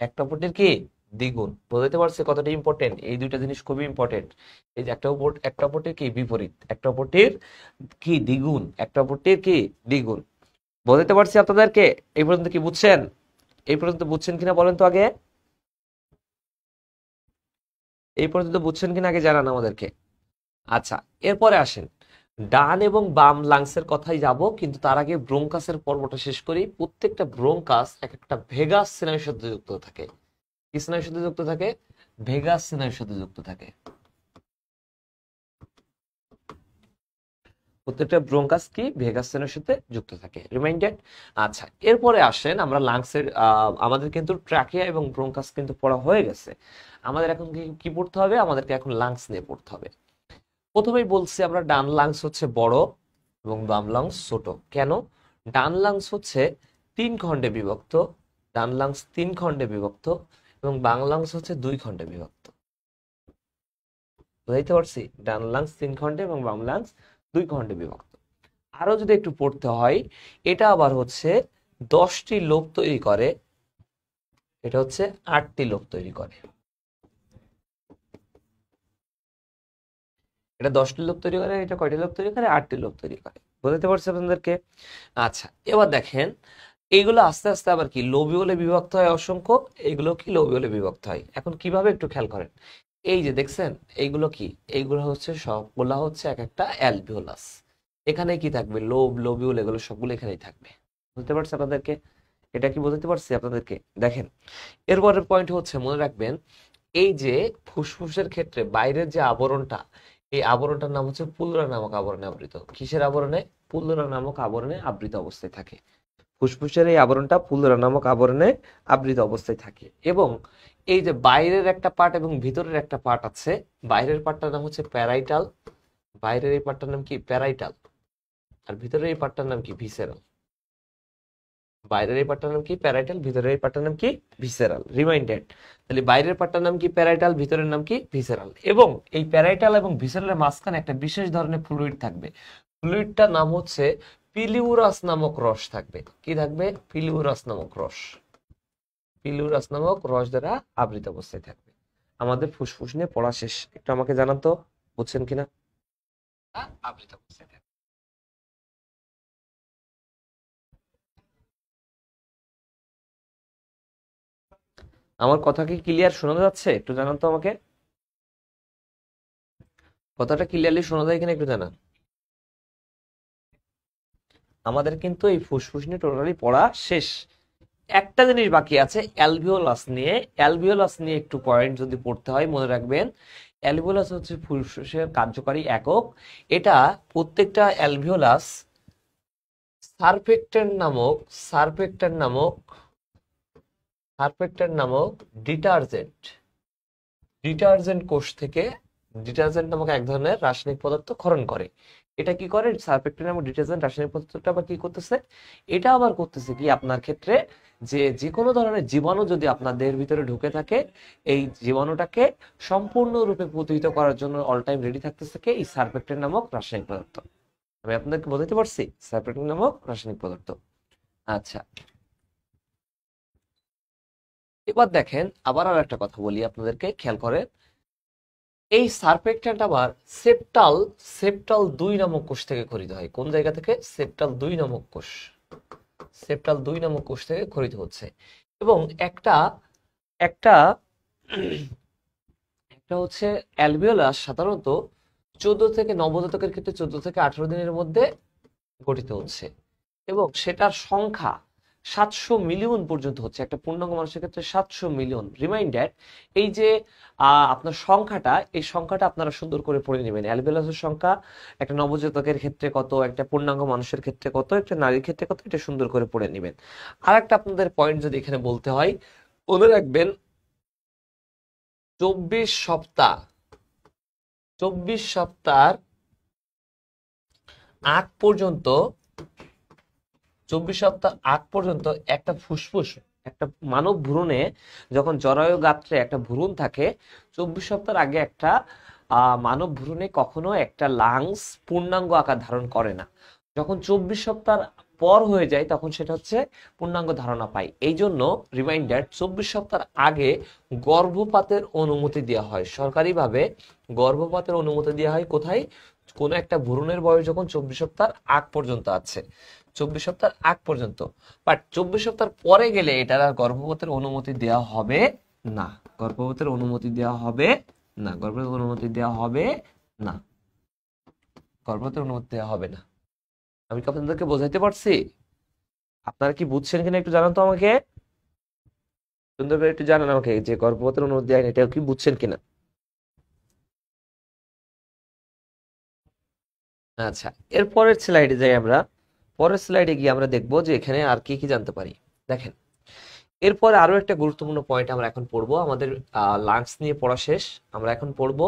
একটা অপরটির কি? দ্বিগুণ। বুঝতে পারছে কতটা ইম্পর্টেন্ট? এই দুইটা জিনিস খুবই ইম্পর্টেন্ট। এই যে একটা অপরটির কি? বিপরীত। একটা অপরটির কি? দ্বিগুণ। একটা অপরটির কি? দ্বিগুণ। বুঝতে পারছি আপনাদেরকে? এই পর্যন্ত কি বুঝছেন? এই পর্যন্ত বুঝছেন কিনা বলেন তো আগে? এই পর্যন্ত বুঝছেন কিনা আগে জানান আমাদেরকে। আচ্ছা, এরপরে আসেন, ডান এবং বাম লাংসের কথাই যাব, কিন্তু তার আগে ব্রোঙ্কাসের পর্বটা শেষ করি। প্রত্যেকটা ব্রোঙ্কাস এক একটা ভেগাস স্নায়ুর সাথে যুক্ত থাকে। কি স্নায়ুর সাথে যুক্ত থাকে? ভেগাস স্নায়ুর সাথে যুক্ত থাকে। প্রত্যেকটা ব্রঙ্কাস কি ভেগাস স্নায়ুর সাথে যুক্ত থাকে। রিমাইন্ডেড? আচ্ছা, এরপরে আসেন আমরা লাংসের, আমাদের কিন্তু ট্রাকিয়া এবং ব্রঙ্কাস কিন্তু পড়া হয়ে গেছে। আমাদের এখন কি পড়তে হবে? আমাদেরকে এখন লাংস নিয়ে পড়তে হবে। প্রথমেই বলছি আমরা ডান লাংস হচ্ছে বড় এবং বাম লাংস ছোট। কেন? ডান লাংস হচ্ছে 3 খণ্ডে বিভক্ত, ডান লাংস 3 খণ্ডে বিভক্ত এবং বাম লাংস হচ্ছে 2 খণ্ডে বিভক্ত। বুঝাইতে পারছি? ডান লাংস 3 খণ্ডে এবং বাম লাংস 2 খণ্ডে বিভক্ত। আরো যদি একটু পড়তে হয়, এটা আবার হচ্ছে 10টি লোব তৈরি করে, এটা হচ্ছে 8টি লোব তৈরি করে। এটা 10টি লোব তৈরি করে, এটা কয়টি লোব তৈরি করে? 8টি লোব তৈরি করে। বুঝতে পারছি আপনাদেরকে? আচ্ছা, এবার দেখেন এইগুলো আস্তে আস্তে আবার কি লোবিওলে বিভক্ত হয় অসংখ্য, এইগুলো কি লোবিওলে বিভক্ত হয়। এখন কিভাবে একটু খেয়াল করেন, এই যে দেখছেন এইগুলো কি, এইগুলো হচ্ছে সবগুলা হচ্ছে এক একটা অ্যালভিওলাস। এখানে কি থাকবে? লোব, লোবিউল, এগুলো সবগুলো এখানেই থাকবে। বুঝতে পারছি আপনাদেরকে? এটা কি বুঝতে পারছি আপনাদেরকে? দেখেন এরপরের পয়েন্ট হচ্ছে মনে রাখবেন, এই যে ফুসফুসের ক্ষেত্রে বাইরের যে আবরণটা, এই আবরণটার নাম হচ্ছে পুলরা নামক আবরণে আবৃত। কিসের আবরণে? পুলরা নামক আবরণে আবৃত অবস্থায় থাকে। ফুসফুসের এই আবরণটা পুলরা নামক আবরণে আবৃত অবস্থায় থাকে। এবং এই যে বাইরের একটা পার্ট এবং ভিতরের একটা পার্ট আছে, বাইরের পার্টটার নাম হচ্ছে প্যারাইটাল, বাইরের এই পার্টটার নাম কি? প্যারাইটাল। আর ভিতরের এই পার্টটার নাম কি? ভিসেরাল। বাইরের এই পার্টটার নাম কি? প্যারাইটাল, ভিতরের এই পার্টটার নাম কি? ভিসেরাল। রিমাইন্ডেড? তাহলে বাইরের পার্টটার নাম কি? প্যারাইটাল, ভিতরের নাম কি? ভিসেরাল। এবং এই প্যারাইটাল এবং ভিসেরালের মাঝখানে একটা বিশেষ ধরনের ফ্লুইড থাকবে, ফ্লুইডটার নাম হচ্ছে পিলিউরাস নামক রস থাকবে। কি থাকবে? পিলিউরাস নামক রস। পিলিউরাস নামক রস দ্বারা আবৃত অবস্থায় থাকবে। আমাদের ফুসফুস নিয়ে পড়া শেষ। একটু আমাকে জানান তো, বুঝছেন কিনা? আবৃত অবস্থায় থাকবে। আমার কথা কি ক্লিয়ার শোনা যাচ্ছে? একটু জানান তো আমাকে, কথাটা ক্লিয়ারলি শোনা যায় কিনা একটু জানান। আমাদের কিন্তু এই ফুসফুস নিয়ে টোটালি পড়া শেষ। একটা জিনিস বাকি আছে অ্যালভিওলাস নিয়ে। অ্যালভিওলাস নিয়ে একটু পয়েন্ট যদি পড়তে হয় মনে রাখবেন, অ্যালভিওলাস হচ্ছে ফুসফুসের কার্যকারী একক। এটা প্রত্যেকটা অ্যালভিওলাস সারফেক্টেন্ট নামক সারফেক্টেন্ট নামক সারফেক্টেন্ট নামক ডিটারজেন্ট ডিটারজেন্ট কোষ থেকে, ডিটারজেন্ট নামক এক ধরনের রাসায়নিক পদার্থ ক্ষরণ করে। এটা কি করে? সারফেক্টেন্ট নামক ডিটারজেন্ট রাসায়নিক পদার্থটা আবার কি করতেছে? এটা আবার করতেছে কি আপনার ক্ষেত্রে, যে কোনো ধরনের জীবাণু যদি আপনার দেহের ভিতরে ঢুকে থাকে, এই জীবাণুটাকে সম্পূর্ণরূপে প্রতিহত করার জন্য অল টাইম রেডি থাকতেছে কি? এই সারফেক্টেন্ট নামক রাসায়নিক পদার্থ। আমি আপনাদেরকে বোঝাতে পারছি? সারফেক্টেন্ট নামক রাসায়নিক পদার্থ। আচ্ছা, এবার দেখেন আবার আর একটা কথা বলি আপনাদেরকে, খেয়াল করে। এই সারফেক্ট্যান্ট আবার সেপ্টাল সেপ্টাল 2 নামক কোষ থেকে খরিত হয়। কোন জায়গা থেকে? সেপ্টাল 2 নামক কোষ, সেপ্টাল 2 নামক কোষ থেকে খরিত হচ্ছে। এবং একটা একটা একটা হচ্ছে অ্যালভিওলাস সাধারণত 14 থেকে নবজাতকের ক্ষেত্রে 14 থেকে 18 দিনের মধ্যে গঠিত হচ্ছে এবং সেটার সংখ্যা 700 মিলিয়ন পর্যন্ত হচ্ছে। একটা পূর্ণাঙ্গ মানুষের ক্ষেত্রে 700 মিলিয়ন। রিমাইন্ডার, এই যে আপনার সংখ্যাটা, এই সংখ্যাটা আপনারা সুন্দর করে পড়ে নেবেন। অ্যালভিওলাসের সংখ্যা একটা নবজাতকের ক্ষেত্রে কত, একটা পূর্ণাঙ্গ মানুষের ক্ষেত্রে কত, একটা নারীর ক্ষেত্রে কত, এটা সুন্দর করে পড়ে নেবেন। আর একটা আপনাদের পয়েন্ট যদি এখানে বলতে হয়, মনে রাখবেন 24 সপ্তাহ 24 সপ্তাহ আগ পর্যন্ত 24 সপ্তাহ আগ পর্যন্ত একটা ফুসফুস, একটা মানব ভ্রূণে যখন জরায়ু গাত্রে একটা ভ্রূণ থাকে, 24 সপ্তাহ আগে একটা মানব ভ্রূণে কখনো একটা লাংস পূর্ণাঙ্গ আকার ধারণ করে না। যখন 24 সপ্তাহ পর হয়ে যায় তখন সেটা হচ্ছে পূর্ণাঙ্গ ধারণা পায়। এই জন্য রিমাইন্ডার, 24 সপ্তাহ আগে গর্ভপাতের অনুমতি দেওয়া হয় সরকারিভাবে। গর্ভপাতের অনুমতি দেওয়া হয় কোথায়? কোনো একটা ভ্রূণের বয়স যখন 24 সপ্তাহ আগ পর্যন্ত আছে, 24 সপ্তাহ আগ পর্যন্ত। বাট 24 সপ্তাহ পরে গেলে এটার আর গর্ভপাতের অনুমতি দেওয়া হবে না। গর্ভপাতের অনুমতি দেওয়া হবে না। গর্ভপাতের অনুমতি দেওয়া হবে না। গর্ভপাতের অনুমতি দেওয়া হবে না। আমি কি আপনাদেরকে বোঝাইতে পারছি? আপনারা কি বুঝছেন কিনা একটু জানান তো আমাকে, সুন্দর করে একটু জানান আমাকে যে গর্ভপাতের অনুমতি দেয় না, এটা কি বুঝছেন কিনা। আচ্ছা, এর পরের স্লাইডে যাই আমরা। পরের স্লাইডে গিয়ে আমরা দেখবো যে এখানে আর কি কি জানতে পারি। দেখেন, এরপরে আরো একটা গুরুত্বপূর্ণ পয়েন্ট আমরা এখন পড়বো। আমাদের লাংস নিয়ে পড়া শেষ। আমরা এখন পড়বো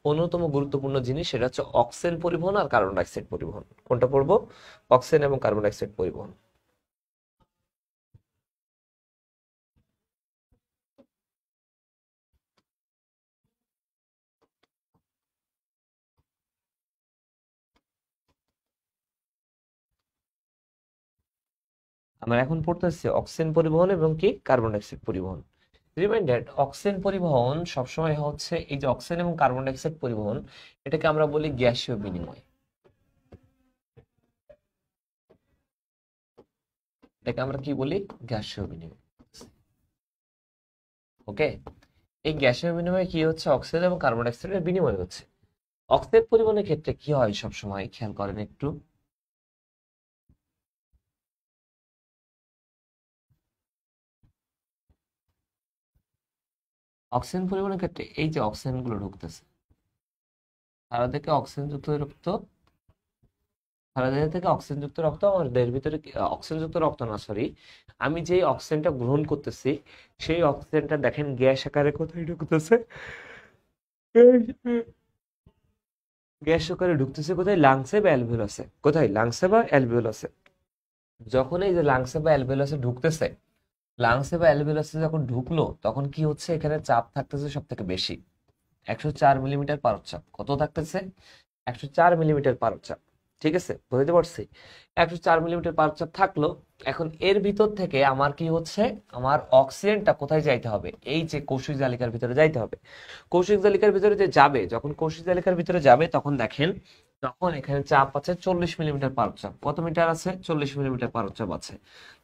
অন্যতম গুরুত্বপূর্ণ জিনিস, সেটা হচ্ছে অক্সিজেন পরিবহন আর কার্বন ডাইঅক্সাইড পরিবহন। কোনটা পড়বো? অক্সিজেন এবং কার্বন ডাইঅক্সাইড পরিবহন। আমরা এখন পড়তেছি অক্সিজেন পরিবহন এবং কি কার্বন ডাইঅক্সাইড পরিবহন। রিমাইন্ডার, অক্সিজেন পরিবহন সবসময় হচ্ছে, এই যে অক্সিজেন এবং কার্বন ডাইঅক্সাইড পরিবহন, এটাকে আমরা বলি গ্যাসীয় বিনিময়। এটাকে আমরা কি বলি? গ্যাসীয় বিনিময়। ওকে, এই গ্যাসীয় বিনিময়ে কি হচ্ছে? অক্সিজেন এবং কার্বন ডাইঅক্সাইডের বিনিময় হচ্ছে। অক্সিজেন পরিবহনের ক্ষেত্রে কি হয় সব সময়, খেয়াল করেন একটু। অক্সিজেন পরিবহনের ক্ষেত্রে এই যে অক্সিজেন গুলো ঢুকতেছে, সারা থেকে অক্সিজেন যুক্ত রক্ত, সারা দেহ থেকে অক্সিজেন যুক্ত রক্ত, আমার দেহের ভিতরে অক্সিজেন যুক্ত রক্ত না, সরি, আমি যে অক্সিজেনটা গ্রহণ করতেছি সেই অক্সিজেনটা দেখেন গ্যাস আকারে কোথায় ঢুকতেছে? গ্যাস আকারে ঢুকতেছে কোথায়? লাংসে বা অ্যালভিওলাসে। কোথায়? লাংসে বা অ্যালভিওলাসে। যখন এই যে লাংসে বা অ্যালভিওলাসে ঢুকতেছে, লাংসে বা অ্যালভিওলাসে যখন ঢুকলো, তখন কি হচ্ছে? এখানে চাপ থাকতেছে সব থেকে বেশি, 104 মিলিমিটার পার চাপ। কত থাকতেছে? 104 মিলিমিটার পার চাপ। ঠিক আছে, বুঝতে পারছি। 104 মিলিমিটার পার চাপ থাকলো। এখন এর ভিতর থেকে আমার কি হচ্ছে? আমার অক্সিজেনটা কোথায় যাইতে হবে? এই যে কৌশিক জালিকার ভিতরে যাইতে হবে। কৌশিক জালিকার ভিতরে যে যাবে, যখন কৌশিক জালিকার ভিতরে যাবে, তখন দেখেন, তখন এখানে চাপ আছে 40 মিলিমিটার পার চাপ। কত মিটার আছে? 40 মিলিমিটার পার চাপ আছে।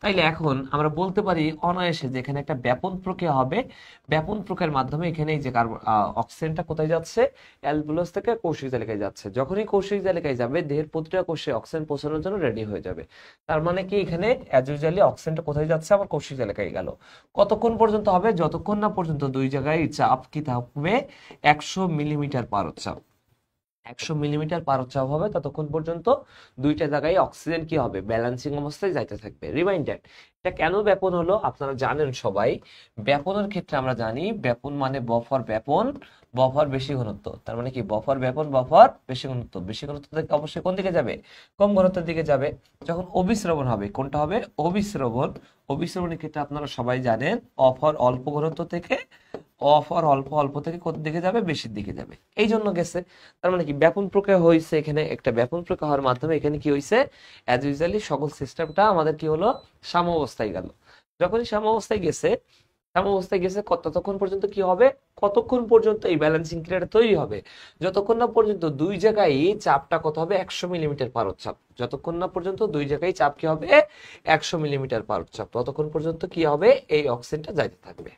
তাইলে এখন আমরা বলতে পারি অনায়াসে যে এখানে একটা ব্যাপন প্রক্রিয়া হবে। ব্যাপন প্রক্রিয়ার মাধ্যমে এখানে এই যে কার্বন অক্সিজেনটা কোথায় যাচ্ছে? অ্যালভিওলাস থেকে কৌশিক জালিকায় যাচ্ছে। যখনই কৌশিক জালিকায় যাবে, দেহের প্রতিটা কোষে অক্সিজেন পৌঁছানোর জন্য রেডি হয়ে যাবে। তার মানে কি, এখানে অ্যাজ ইউজুয়ালি অক্সিজেনটা কোথায় যাচ্ছে? আমার কৌশিক জালিকায় গেল। কতক্ষণ পর্যন্ত হবে? যতক্ষণ না পর্যন্ত দুই জায়গায় চাপ কি থাকবে? 100 মিলিমিটার পার চাপ। 100 মিলিমিটার পার চাপ হবে, ততক্ষণ পর্যন্ত দুইটা জায়গায় অক্সিজেন কি হবে? ব্যালেন্সিং অবস্থায় যাইতে থাকবে। রিমাইন্ডার, এটা কেন ব্যাপন হলো আপনারা জানেন সবাই। ব্যাপনের ক্ষেত্রে আমরা জানি, ব্যাপন মানে বফর ব্যাপন, বফর বেশি ঘনত্ব। তার মানে কি, বফর ব্যাপন, বফর বেশি ঘনত্ব। বেশি ঘনত্ব থেকে অবশ্যই কোন দিকে যাবে? কম ঘনত্বের দিকে যাবে। যখন অবিশ্রবণ হবে, কোনটা হবে? অবিশ্রবণ। অবিশ্রবণের ক্ষেত্রে আপনারা সবাই জানেন, অফর অল্প ঘনত্ব থেকে, অফর অল্প অল্প থেকে কোন দিকে যাবে? বেশির দিকে যাবে। এই জন্য গেছে। তার মানে কি, ব্যাপন প্রক্রিয়া হয়েছে। এখানে একটা ব্যাপন প্রক্রিয়া হওয়ার মাধ্যমে এখানে কি হয়েছে? অ্যাজ ইউজুয়ালি সকল সিস্টেমটা আমাদের কি হলো? সাম্য অবস্থায় গেল। যখনই সাম্য অবস্থায় গেছে, সাম্য অবস্থায় গেছে, ততক্ষণ পর্যন্ত কি হবে? কতক্ষণ পর্যন্ত এই ব্যালেন্সিং ক্রিয়াটা তৈরি হবে? যতক্ষণ না পর্যন্ত দুই জায়গায় চাপটা কত হবে? 100 মিলিমিটার পার চাপ। যতক্ষণ না পর্যন্ত দুই জায়গায় চাপ কি হবে? 100 মিলিমিটার পার চাপ, ততক্ষণ পর্যন্ত কি হবে? এই অক্সিজেনটা যাইতে থাকবে।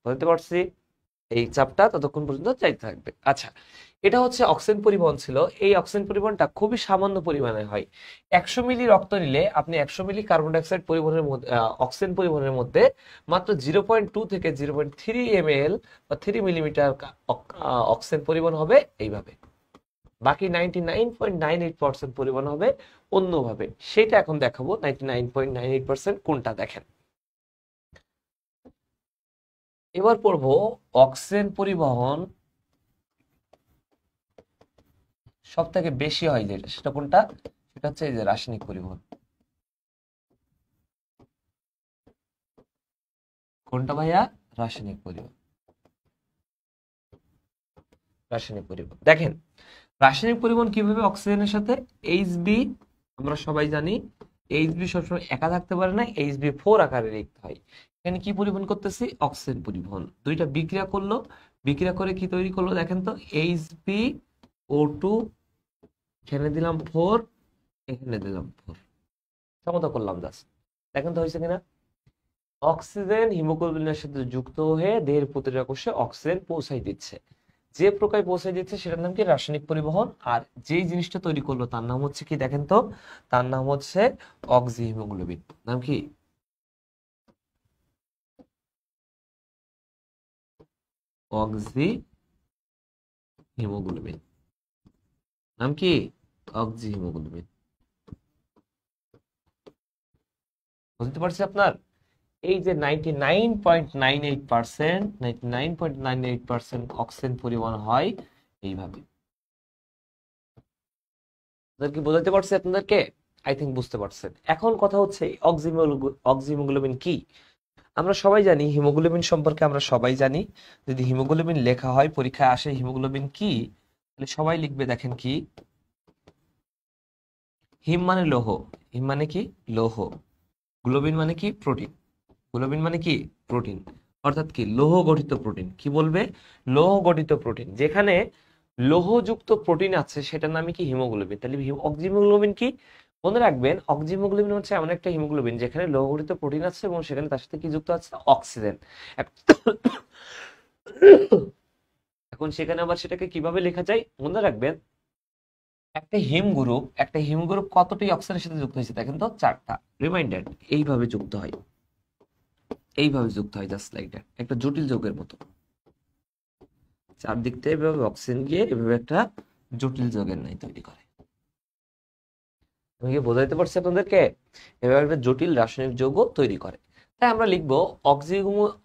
বুঝতে পারছি? এই চাপটা ততক্ষণ পর্যন্ত চাইতে থাকবে। আচ্ছা, এটা হচ্ছে অক্সিজেন পরিবহন ছিল। এই অক্সিজেন পরিবহনটা খুবই সামান্য পরিমাণে হয়। 100 মিলি রক্ত নিলে আপনি 100 মিলি কার্বন ডাইঅক্সাইড পরিবহনের মধ্যে, অক্সিজেন পরিবহনের মধ্যে মাত্র 0.2 থেকে 0.3 ml বা 3 মিলিমিটার অক্সিজেন পরিবহন হবে এইভাবে। বাকি 99.98% পরিবহন হবে অন্যভাবে। সেটা এখন দেখাবো। 99.98% কোনটা, দেখেন। এবার পড়বো অক্সিজেন পরিবহন সব থেকে বেশি হয় যেটা, সেটা কোনটা? সেটা হচ্ছে এই যে রাসায়নিক পরিবহন। কোনটা ভাইয়া? রাসায়নিক পরিবহন। রাসায়নিক পরিবহন, দেখেন, রাসায়নিক পরিবহন কিভাবে অক্সিজেনের সাথে? এইচবি, আমরা সবাই জানি এইচবি সবসময় একা থাকতে পারে না, এইচবি4 আকারে লিখতে হয়। এখানে কি পরিবহন করতেছি? অক্সিজেন পরিবহন। দুইটা বিক্রিয়া করলো, বিক্রিয়া করে কি তৈরি করলো? দেখেন তো, HbO2, এখানে দিলাম 4, এখানে দিলাম 4, সমতা করলাম জাস্ট। দেখেন তো হয়েছে কিনা? অক্সিজেন হিমোগ্লোবিনের সাথে যুক্ত হয়ে দেহের প্রতিটা কোষে অক্সিজেন পৌঁছাই দিচ্ছে। যে প্রকার পৌঁছাই দিচ্ছে সেটার নাম কি? রাসায়নিক পরিবহন। আর যেই জিনিসটা তৈরি করলো তার নাম হচ্ছে কি? দেখেন তো, তার নাম হচ্ছে অক্সি হিমোগ্লোবিন। নাম কি? Oxy haemoglobin. নাম কি? Oxy haemoglobin. বুঝতে পারছি আপনার? এই যে 99.98% অক্সিজেন পরিবহন হয় এইভাবে। কি বোঝাতে পারছি আপনাদেরকে? আই থিঙ্ক বুঝতে পারছেন। এখন কথা হচ্ছে অক্সিহিমোগ্লোবিন কি? আমরা সবাই জানি হিমোগ্লোবিন সম্পর্কে, আমরা সবাই জানি যদি হিমোগ্লোবিন লেখা হয় পরীক্ষায় আসে হিমোগ্লোবিন কি, তাহলে সবাই লিখবে দেখেন কি, হিম মানে লৌহ, হিম মানে কি লৌহ, গ্লোবিন মানে কি প্রোটিন, গ্লোবিন মানে কি প্রোটিন, অর্থাৎ কি লৌহ গঠিত প্রোটিন। কি বলবে? লৌহ গঠিত প্রোটিন। যেখানে লৌহযুক্ত প্রোটিন আছে সেটার নামই কি হিমোগ্লোবিন। তাহলে অক্সিহিমোগ্লোবিন কি? মনে রাখবেন অক্সিহিমোগ্লোবিন হচ্ছে এমন একটা হিমোগ্লোবিন যেখানে লৌহ গঠিত প্রোটিন আছে এবং সেখানে তার সাথে কি যুক্ত আছে? অক্সিজেন। এখন সেখানে আবার সেটাকে কিভাবে লেখা যায় মনে রাখবেন, একটা হিম গ্রুপ কতটি অক্সিজেনের সাথে যুক্ত হয়েছে দেখেন তো? 4টা। রিমাইন্ডার, এইভাবে যুক্ত হয়, এইভাবে যুক্ত হয়, জাস্ট লাইক দ্যাট, একটা জটিল যৌগের মতো। চারদিক থেকে এভাবে অক্সিজেন গিয়ে এভাবে একটা জটিল যৌগের ন্যায় তৈরি করে। আমি কি বোঝাইতে পারছি আপনাদেরকে? এভাবে একটা জটিল রাসায়নিক যৌগ তৈরি করে। তাই আমরা লিখবো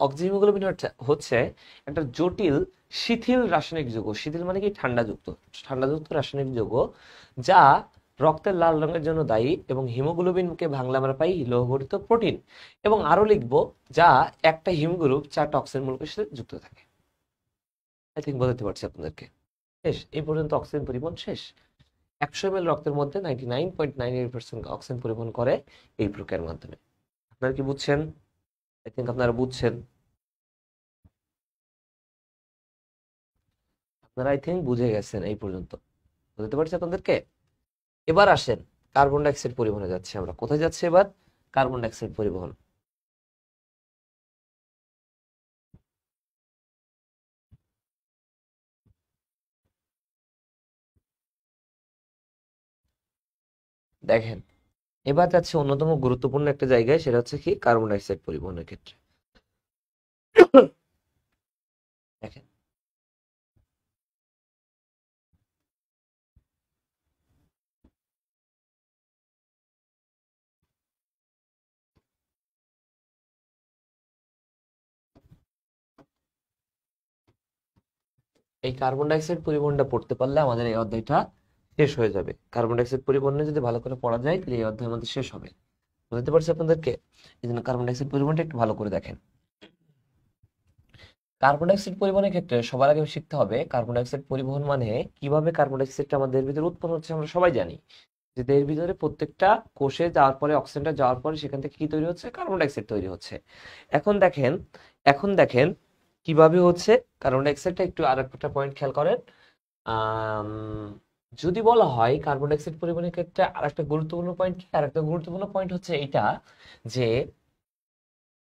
অক্সিহিমোগ্লোবিন হচ্ছে একটা জটিল শিথিল রাসায়নিক যৌগ। শিথিল মানে কি? ঠান্ডাযুক্ত রাসায়নিক যৌগ, যা রক্তের লাল রঙের জন্য দায়ী। এবং হিমোগ্লোবিনকে ভাঙলে আমরা পাই লৌহগঠিত প্রোটিন। এবং আরো লিখবো যা একটা হিম গ্রুপ 4টা অক্সিজেন মূলকের সাথে যুক্ত থাকে। আই থিঙ্ক বোঝাতে পারছি আপনাদেরকে। শেষ, এই পর্যন্ত অক্সিজেন পরিবহন শেষ। 100 ml রক্তের মধ্যে 99.98% অক্সিজেন পরিবহন করে এই প্রক্রিয়ার মাধ্যমে। আপনারা কি বুঝছেন? আই থিঙ্ক আপনারা বুঝছেন। আপনারা আই থিঙ্ক বুঝে গেছেন এই পর্যন্ত। বুঝতে পারছি আপনাদেরকে? এবার আসেন কার্বন ডাইঅক্সাইড পরিবহনে যাচ্ছি আমরা। কোথায় যাচ্ছে এবার? কার্বন ডাইঅক্সাইড পরিবহন। দেখেন, এবার যাচ্ছে অন্যতম গুরুত্বপূর্ণ একটা জায়গায়, সেটা হচ্ছে কি কার্বন ডাইঅক্সাইড পরিবহনের ক্ষেত্রে। দেখেন, এই কার্বন ডাইঅক্সাইড পরিবহনটা পড়তে পারলে আমাদের এই অধ্যায়টা শেষ হয়ে যাবে। কার্বন ডাইঅক্সাইড পরিবহনে যদি ভালো করে পড়া যায় তাহলে এই অধ্যায় আমাদের শেষ হবে। বুঝতে পারছি আপনাদেরকে? এই জন্য কার্বন ডাইঅক্সাইড পরিবহনটা একটু ভালো করে দেখেন। কার্বন ডাইঅক্সাইড পরিবহনের ক্ষেত্রে সবার আগে শিখতে হবে কার্বন ডাইঅক্সাইড পরিবহন মানে কিভাবে কার্বন ডাইঅক্সাইডটা আমাদের দেহের ভিতরে উৎপন্ন হচ্ছে। আমরা সবাই জানি যে দেহের ভিতরে প্রত্যেকটা কোষে যাওয়ার পরে, অক্সিজেনটা যাওয়ার পরে সেখান থেকে কি তৈরি হচ্ছে? কার্বন ডাইঅক্সাইড তৈরি হচ্ছে। এখন দেখেন কিভাবে হচ্ছে কার্বন ডাইঅক্সাইডটা। একটু আর একটা পয়েন্ট খেয়াল করেন। আম, যদি বলা হয় কার্বন ডাইঅক্সাইড পরিবহনের ক্ষেত্রে আর একটা গুরুত্বপূর্ণ পয়েন্ট কি? আর একটা গুরুত্বপূর্ণ পয়েন্ট হচ্ছে এইটা, যে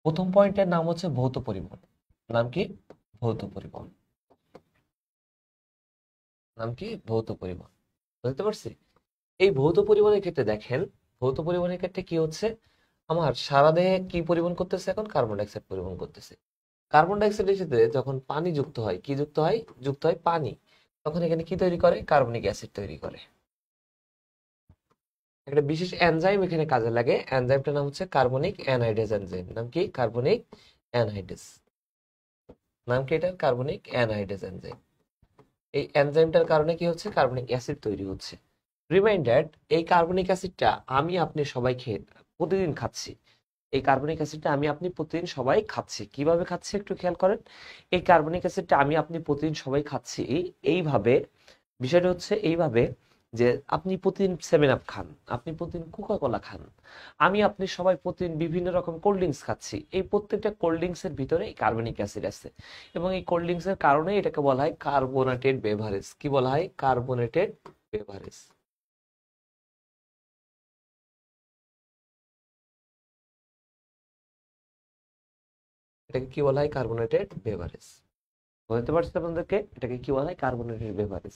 প্রথম পয়েন্টের নাম হচ্ছে ভৌত পরিবহন। নাম কি? ভৌত পরিবহন। নাম কি? ভৌত পরিবহন। বুঝতে পারছি? এই ভৌত পরিবহনের ক্ষেত্রে দেখেন, ভৌত পরিবহনের ক্ষেত্রে কি হচ্ছে? আমার সারা দেহে কি পরিবহন করতেছে? এখন কার্বন ডাইঅক্সাইড পরিবহন করতেছে। কার্বন ডাইঅক্সাইডের সাথে যখন পানি যুক্ত হয়, কি যুক্ত হয়? যুক্ত হয় পানি। তখন এখানে কি তৈরি করে? কার্বনিক অ্যাসিড তৈরি করে। একটা বিশেষ এনজাইম এখানে কাজে লাগে। এনজাইমটার নাম হচ্ছে কার্বনিক অ্যানহাইড্রেজ এনজাইম। নাম কি? Carbonic anhydrase. নাম কি এটার? Carbonic anhydrase enzyme. এই এনজাইমটার কারণে কি হচ্ছে? কার্বনিক অ্যাসিড তৈরি হচ্ছে। রিমাইন্ডার, এই কার্বনিক অ্যাসিডটা আমি আপনি সবাই প্রতিদিন খাচ্ছি। এই কার্বনিক অ্যাসিডটা আমি আপনি প্রতিদিন সবাই খাচ্ছি। কিভাবে খাচ্ছি একটু খেয়াল করেন। এই কার্বনিক অ্যাসিডটা আমি আপনি প্রতিদিন সবাই খাচ্ছি এইভাবে। বিষয়টা হচ্ছে এইভাবে যে আপনি প্রতিদিন 7 আপ খান, আপনি প্রতিদিন কোকা কোলা খান, আমি আপনি সবাই প্রতিদিন বিভিন্ন রকম কোল্ড ড্রিঙ্কস খাচ্ছি। এই প্রত্যেকটা কোল্ড ড্রিঙ্কস এর ভিতরে এই কার্বনিক অ্যাসিড আছে। এবং এই কোল্ড ড্রিঙ্কস এর কারণে এটাকে বলা হয় কার্বোনেটেড বেভারেজ। কি বলা হয়? Carbonated beverage. এটাকে কি বলা হয়? Carbonated beverage. বুঝতে পারছি আপনাদেরকে? এটাকে কি বলা হয়? Carbonated beverage.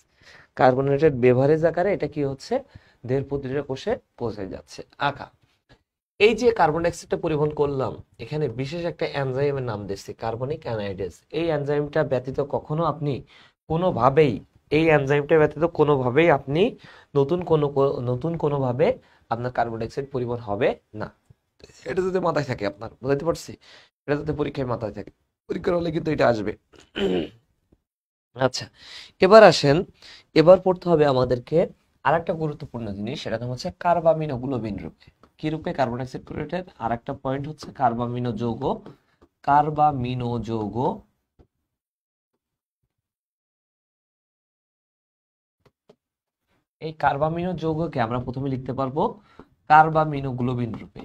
কার্বোনেটেড বেভারেজ আকারে এটা কি হচ্ছে? দেহের প্রতিটা কোষে পৌঁছে যাচ্ছে। আঁকা এই যে কার্বন ডাইঅক্সাইডটা পরিবহন করলাম, এখানে বিশেষ একটা এনজাইমের নাম দিচ্ছি কার্বনিক অ্যানাইডেজ। এই এনজাইমটা ব্যতীত কখনো আপনি কোনোভাবেই এই এনজাইমটা ব্যতীত কোনোভাবেই আপনি নতুন কোনোভাবে আপনার কার্বন ডাইঅক্সাইড পরিবহন হবে না। এটা যদি মাথায় থাকে, আপনার বুঝতে পারছি, এটা যদি পরীক্ষায় মাথায় থাকে, পরীক্ষার হলে কিন্তু এটা আসবে। আচ্ছা, এবার আসেন, এবার পড়তে হবে আমাদেরকে আর একটা গুরুত্বপূর্ণ জিনিস, সেটা হচ্ছে কার্বামিনোগ্লোবিন রূপে। কি রূপে? কার্বন ডাইঅক্সাইড ক্লোরাইডের আর একটা পয়েন্ট হচ্ছে কার্বামিনো যৌগ। কার্বামিনো যৌগ, এই কার্বামিনো যৌগকে আমরা প্রথমে লিখতে পারবো কার্বামিনোগ্লোবিন রূপে।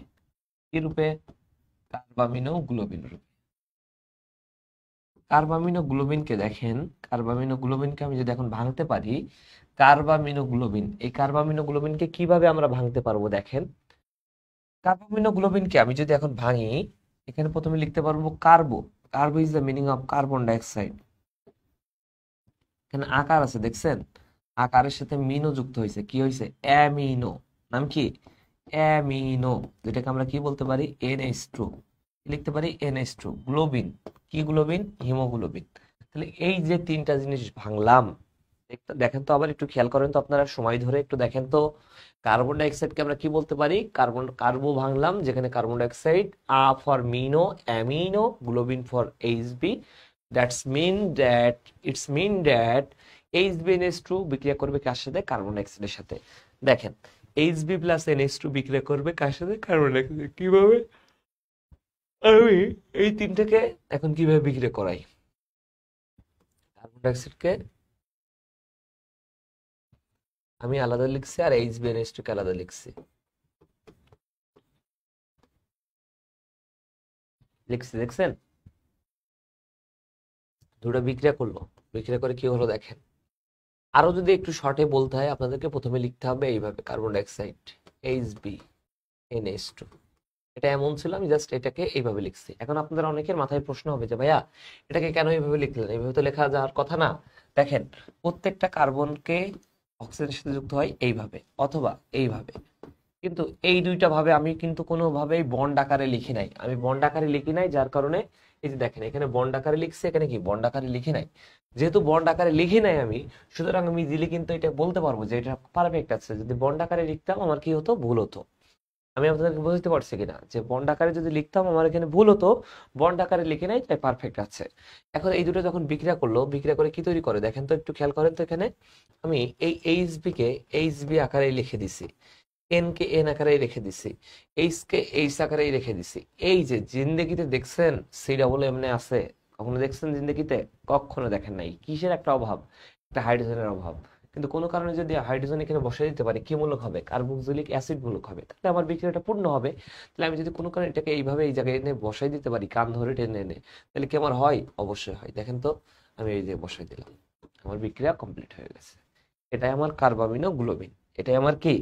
কি রূপে? কার্বামিনোগ্লোবিন রূপে। কার্বামিনোগ্লোবিনকে দেখেন, কার্বামিনোগ্লোবিনকে আমি যদি এখন ভাঙতে পারি, কার্বামিনোগ্লোবিন, এই কার্বামিনোগ্লোবিনকে কিভাবে আমরা ভাঙতে পারবো দেখেন। কার্বামিনোগ্লোবিনকে আমি যদি এখন ভাঙি, এখানে প্রথমে লিখতে পারবো carbo. Carbo is the meaning of carbon dioxide. এখানে আকার আছে দেখছেন, আকারের সাথে মিনো যুক্ত হয়েছে, কি হয়েছে? অ্যামিনো। নাম কি? অ্যামিনো, যেটাকে আমরা কি বলতে পারি? NH2 লিখতে পারি, NH2। গ্লোবিন, কি গ্লোবিন? হিমোগ্লোবিন। তাহলে এই যে তিনটা জিনিস ভাঙলাম, দেখেন তো, আবার একটু খেয়াল করেন তো আপনারা, সময় ধরে একটু দেখেন তো। কার্বন ডাইঅক্সাইডকে আমরা কি বলতে পারি? কার্বো ভাঙলাম, যেখানে carbon dioxide, for mino, amino, globin for HB. It's mean that HbNH2 বিক্রিয়া করবে কার সাথে? কার্বন ডাইঅক্সাইডের সাথে। দেখেন, Hb প্লাস NH2 বিক্রিয়া করবে কার সাথে? Carbon dioxide. কিভাবে? আমি এই তিনটাকে এখন কিভাবে বিক্রিয়া করাই? কার্বন ডাইঅক্সাইডকে আমি আলাদা লিখছি আর HbNH2 কে আলাদা লিখছি। দেখছেন, দুটো বিক্রিয়া করলো, বিক্রিয়া করে কি হলো দেখেন। আরো যদি একটু শর্টে বলতে হয় আপনাদেরকে, প্রথমে লিখতে হবে এইভাবে, কার্বন ডাইঅক্সাইড HbNH2। এটা এমন ছিল, আমি জাস্ট এটাকে এইভাবে লিখছি। এখন আপনাদের অনেকের মাথায় প্রশ্ন হবে যে ভাইয়া এটাকে কেন এইভাবে লিখলেন, এইভাবে তো লেখা যাওয়ার কথা না। দেখেন, প্রত্যেকটা কার্বনকে অক্সিজেনের সাথে যুক্ত হয় এইভাবে অথবা এইভাবে, কিন্তু এই দুইটা ভাবে আমি কিন্তু কোনোভাবেই বন্ড আকারে লিখি নাই। আমি বন্ড আকারে লিখি নাই, যার কারণে এই যে দেখেন, এখানে বন্ড আকারে লিখছি, এখানে কি বন্ড আকারে লিখি নাই। যেহেতু বন্ড আকারে লিখি নাই আমি, সুতরাং আমি ইজিলি কিন্তু এটা বলতে পারবো যে এটা পারফেক্ট আছে। যদি বন্ড আকারে লিখতাম আমার কি হতো? ভুল হতো। আমি আপনাদেরকে বুঝতে পারছি কিনা যে বন্ড আকারে যদি লিখতাম আমার এখানে ভুল হতো, বন্ড আকারে লিখে নাই, তাই পারফেক্ট আছে। এখন এই দুটো যখন বিক্রিয়া করলো, বিক্রিয়া করে কি তৈরি করে দেখেন তো, একটু খেয়াল করেন তো। এখানে আমি এই এইচবি কে এইচবি আকারে লিখে দিছি, এন কে এন আকারে রেখে দিছি, এইচ কে এইচ আকারে রেখে দিছি। এই যে জিন্দেগিতে দেখছেন সি ডাবল এমনে আছে? কখনো দেখছেন জিন্দেগিতে? কখনো দেখেন নাই। কিসের একটা অভাব? একটা হাইড্রোজেনের অভাব। কিন্তু কোনো কারণে যদি হাইড্রোজেন এখানে বসিয়ে দিতে পারি, কি মূলক হবে? কার্বক্সিলিক অ্যাসিড মূলক হবে। তাহলে আমার বিক্রিয়াটা পূর্ণ হবে। তাহলে আমি যদি কোনো কারণে এটাকে এইভাবে এই জায়গায় এনে বসাই দিতে পারি, কান ধরে টেনে এনে, তাহলে কি আমার হয়? অবশ্যই হয়। দেখেন তো, আমি এই যে বসাই দিলাম, আমার বিক্রিয়া কমপ্লিট হয়ে গেছে। এটাই আমার কার্বামিনো গ্লোবিন। এটাই আমার কি?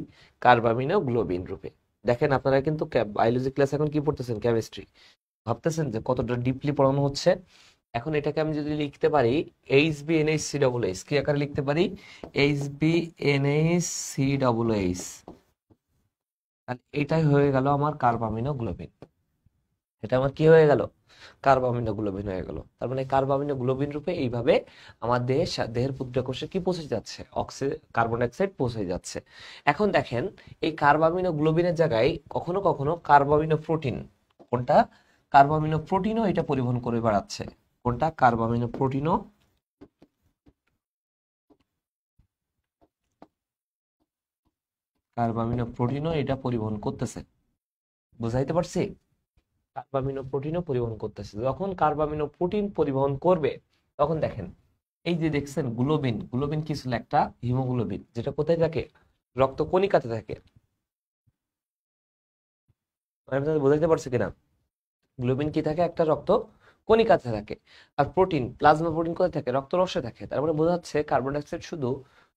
কার্বামিনো গ্লোবিন রূপে। দেখেন, আপনারা কিন্তু বায়োলজি ক্লাস এখন কি পড়তেছেন? কেমিস্ট্রি। ভাবতেছেন যে কতটা ডিপলি পড়ানো হচ্ছে। এখন এটাকে আমি যদি লিখতে পারি HbNH3 কি আকারে লিখতে পারি? HbNH3, তাহলে এটাই হয়ে গেল আমার কার্বামিনো গ্লোবিন। এটা আমার কি হয়ে গেল? কার্বামিনো গ্লোবিন হয়ে গেল। তার মানে কার্বামিনো গ্লোবিন রূপে এইভাবে আমার দেহের প্রতিটা কোষে কি পৌঁছে যাচ্ছে? কার্বন ডাইঅক্সাইড পৌঁছে যাচ্ছে। এখন দেখেন, এই কার্বামিনো গ্লোবিনের জায়গায় কখনো কখনো কার্বামিনো প্রোটিন, কোনটা? কার্বামিনো প্রোটিনও এটা পরিবহন করে বেড়াচ্ছে। কোনটা? কার্বামিনো প্রোটিনও এটা পরিবহন করতেছে। বুঝাইতে পারছি? কার্বামিনো প্রোটিনও পরিবহন করতেছে। যখন কার্বামিনো প্রোটিন পরিবহন করবে, তখন দেখেন এই যে দেখছেন গ্লোবিন, গ্লোবিন কি ছিল? একটা হিমোগ্লোবিন, যেটা কোথায় থাকে? রক্ত কণিকাতে থাকে। আমি আপনাদের বোঝাতে পারছি কিনা? গ্লোবিন কি থাকে? একটা রক্ত কণিকাতে থাকে। আর প্রোটিন, প্লাজমা প্রোটিন কোথায় থাকে? রক্ত রসে থাকে। তারপরে বোঝা যাচ্ছে কার্বন ডাইঅক্সাইড শুধু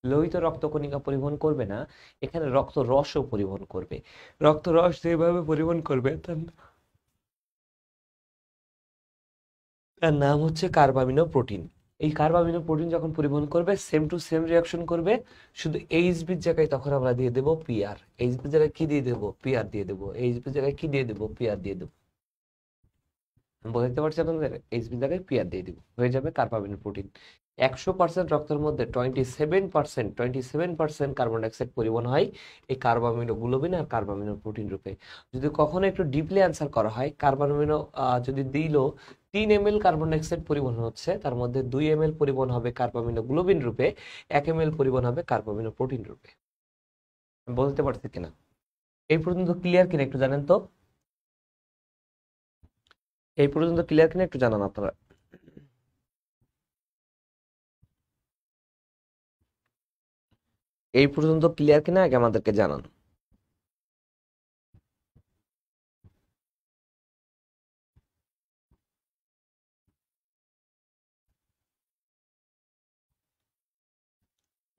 লোহিত রক্ত কণিকা পরিবহন করবে না, এখানে রক্ত রসও পরিবহন করবে। রক্ত রস যেভাবে পরিবহন করবে, তার নাম হচ্ছে কার্বামিনো প্রোটিন। এই কার্বামিনো প্রোটিন যখন পরিবহন করবে সেম টু সেম রিয়াকশন করবে, শুধু এইচবির জায়গায় তখন আমরা দিয়ে দেবো পিআর। এইচবির জায়গায় কি দিয়ে দেবো? পিআর দিয়ে দেবো। এইচবির জায়গায় কি দিয়ে দেবো? পিআর দিয়ে দেবো। বুঝতে পারছি আপনাদের? এইচবির জায়গায় পিআর দিয়ে দিব, হয়ে যাবে কার্বামিনো প্রোটিন। 100% রক্তের মধ্যে 27% কার্বন ডাইঅক্সাইড পরিবহন হয় এই কার্বামিনো গ্লোবিন আর কার্বামিনো প্রোটিন রূপে। যদি কখনো একটু ডিপলি অ্যান্সার করা হয়, কার্বামিনো যদি দিল 3 ml কার্বন ডাইঅক্সাইড পরিবহন হচ্ছে, তার মধ্যে 2 ml পরিবহন হবে কার্বামিনো গ্লোবিন রূপে, 1 ml পরিবহন হবে কার্বামিনো প্রোটিন রূপে। বলতে পারছি কিনা? এই পর্যন্ত ক্লিয়ার কিনা একটু জানেন তো? এই পর্যন্ত ক্লিয়ার কিনা একটু জানান আপনারা। এই পর্যন্ত ক্লিয়ার কিনা আগে আমাদেরকে জানান।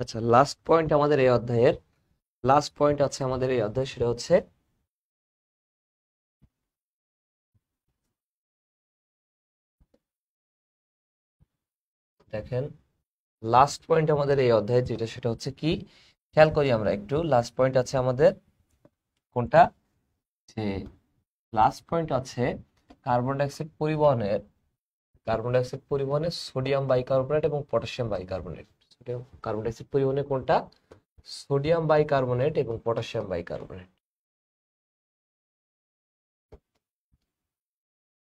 আচ্ছা, লাস্ট পয়েন্ট আমাদের এই অধ্যায়ের, লাস্ট পয়েন্ট আছে আমাদের এই অধ্যায়, সেটা হচ্ছে দেখেন লাস্ট পয়েন্ট আমাদের এই অধ্যায়ে যেটা, সেটা হচ্ছে কি, খেয়াল করি আমরা একটু। লাস্ট পয়েন্ট আছে আমাদের কোনটা, যে লাস্ট পয়েন্ট আছে কার্বন ডাইঅক্সাইড পরিবহনের, কার্বন ডাইঅক্সাইড পরিবহনে সোডিয়াম বাইকার্বনেট এবং potassium bicarbonate. Sodium carbon dioxide পরিবহনে কোনটা? সোডিয়াম বাইকার্বনেট এবং পটাশিয়াম বাইকার্বনেট।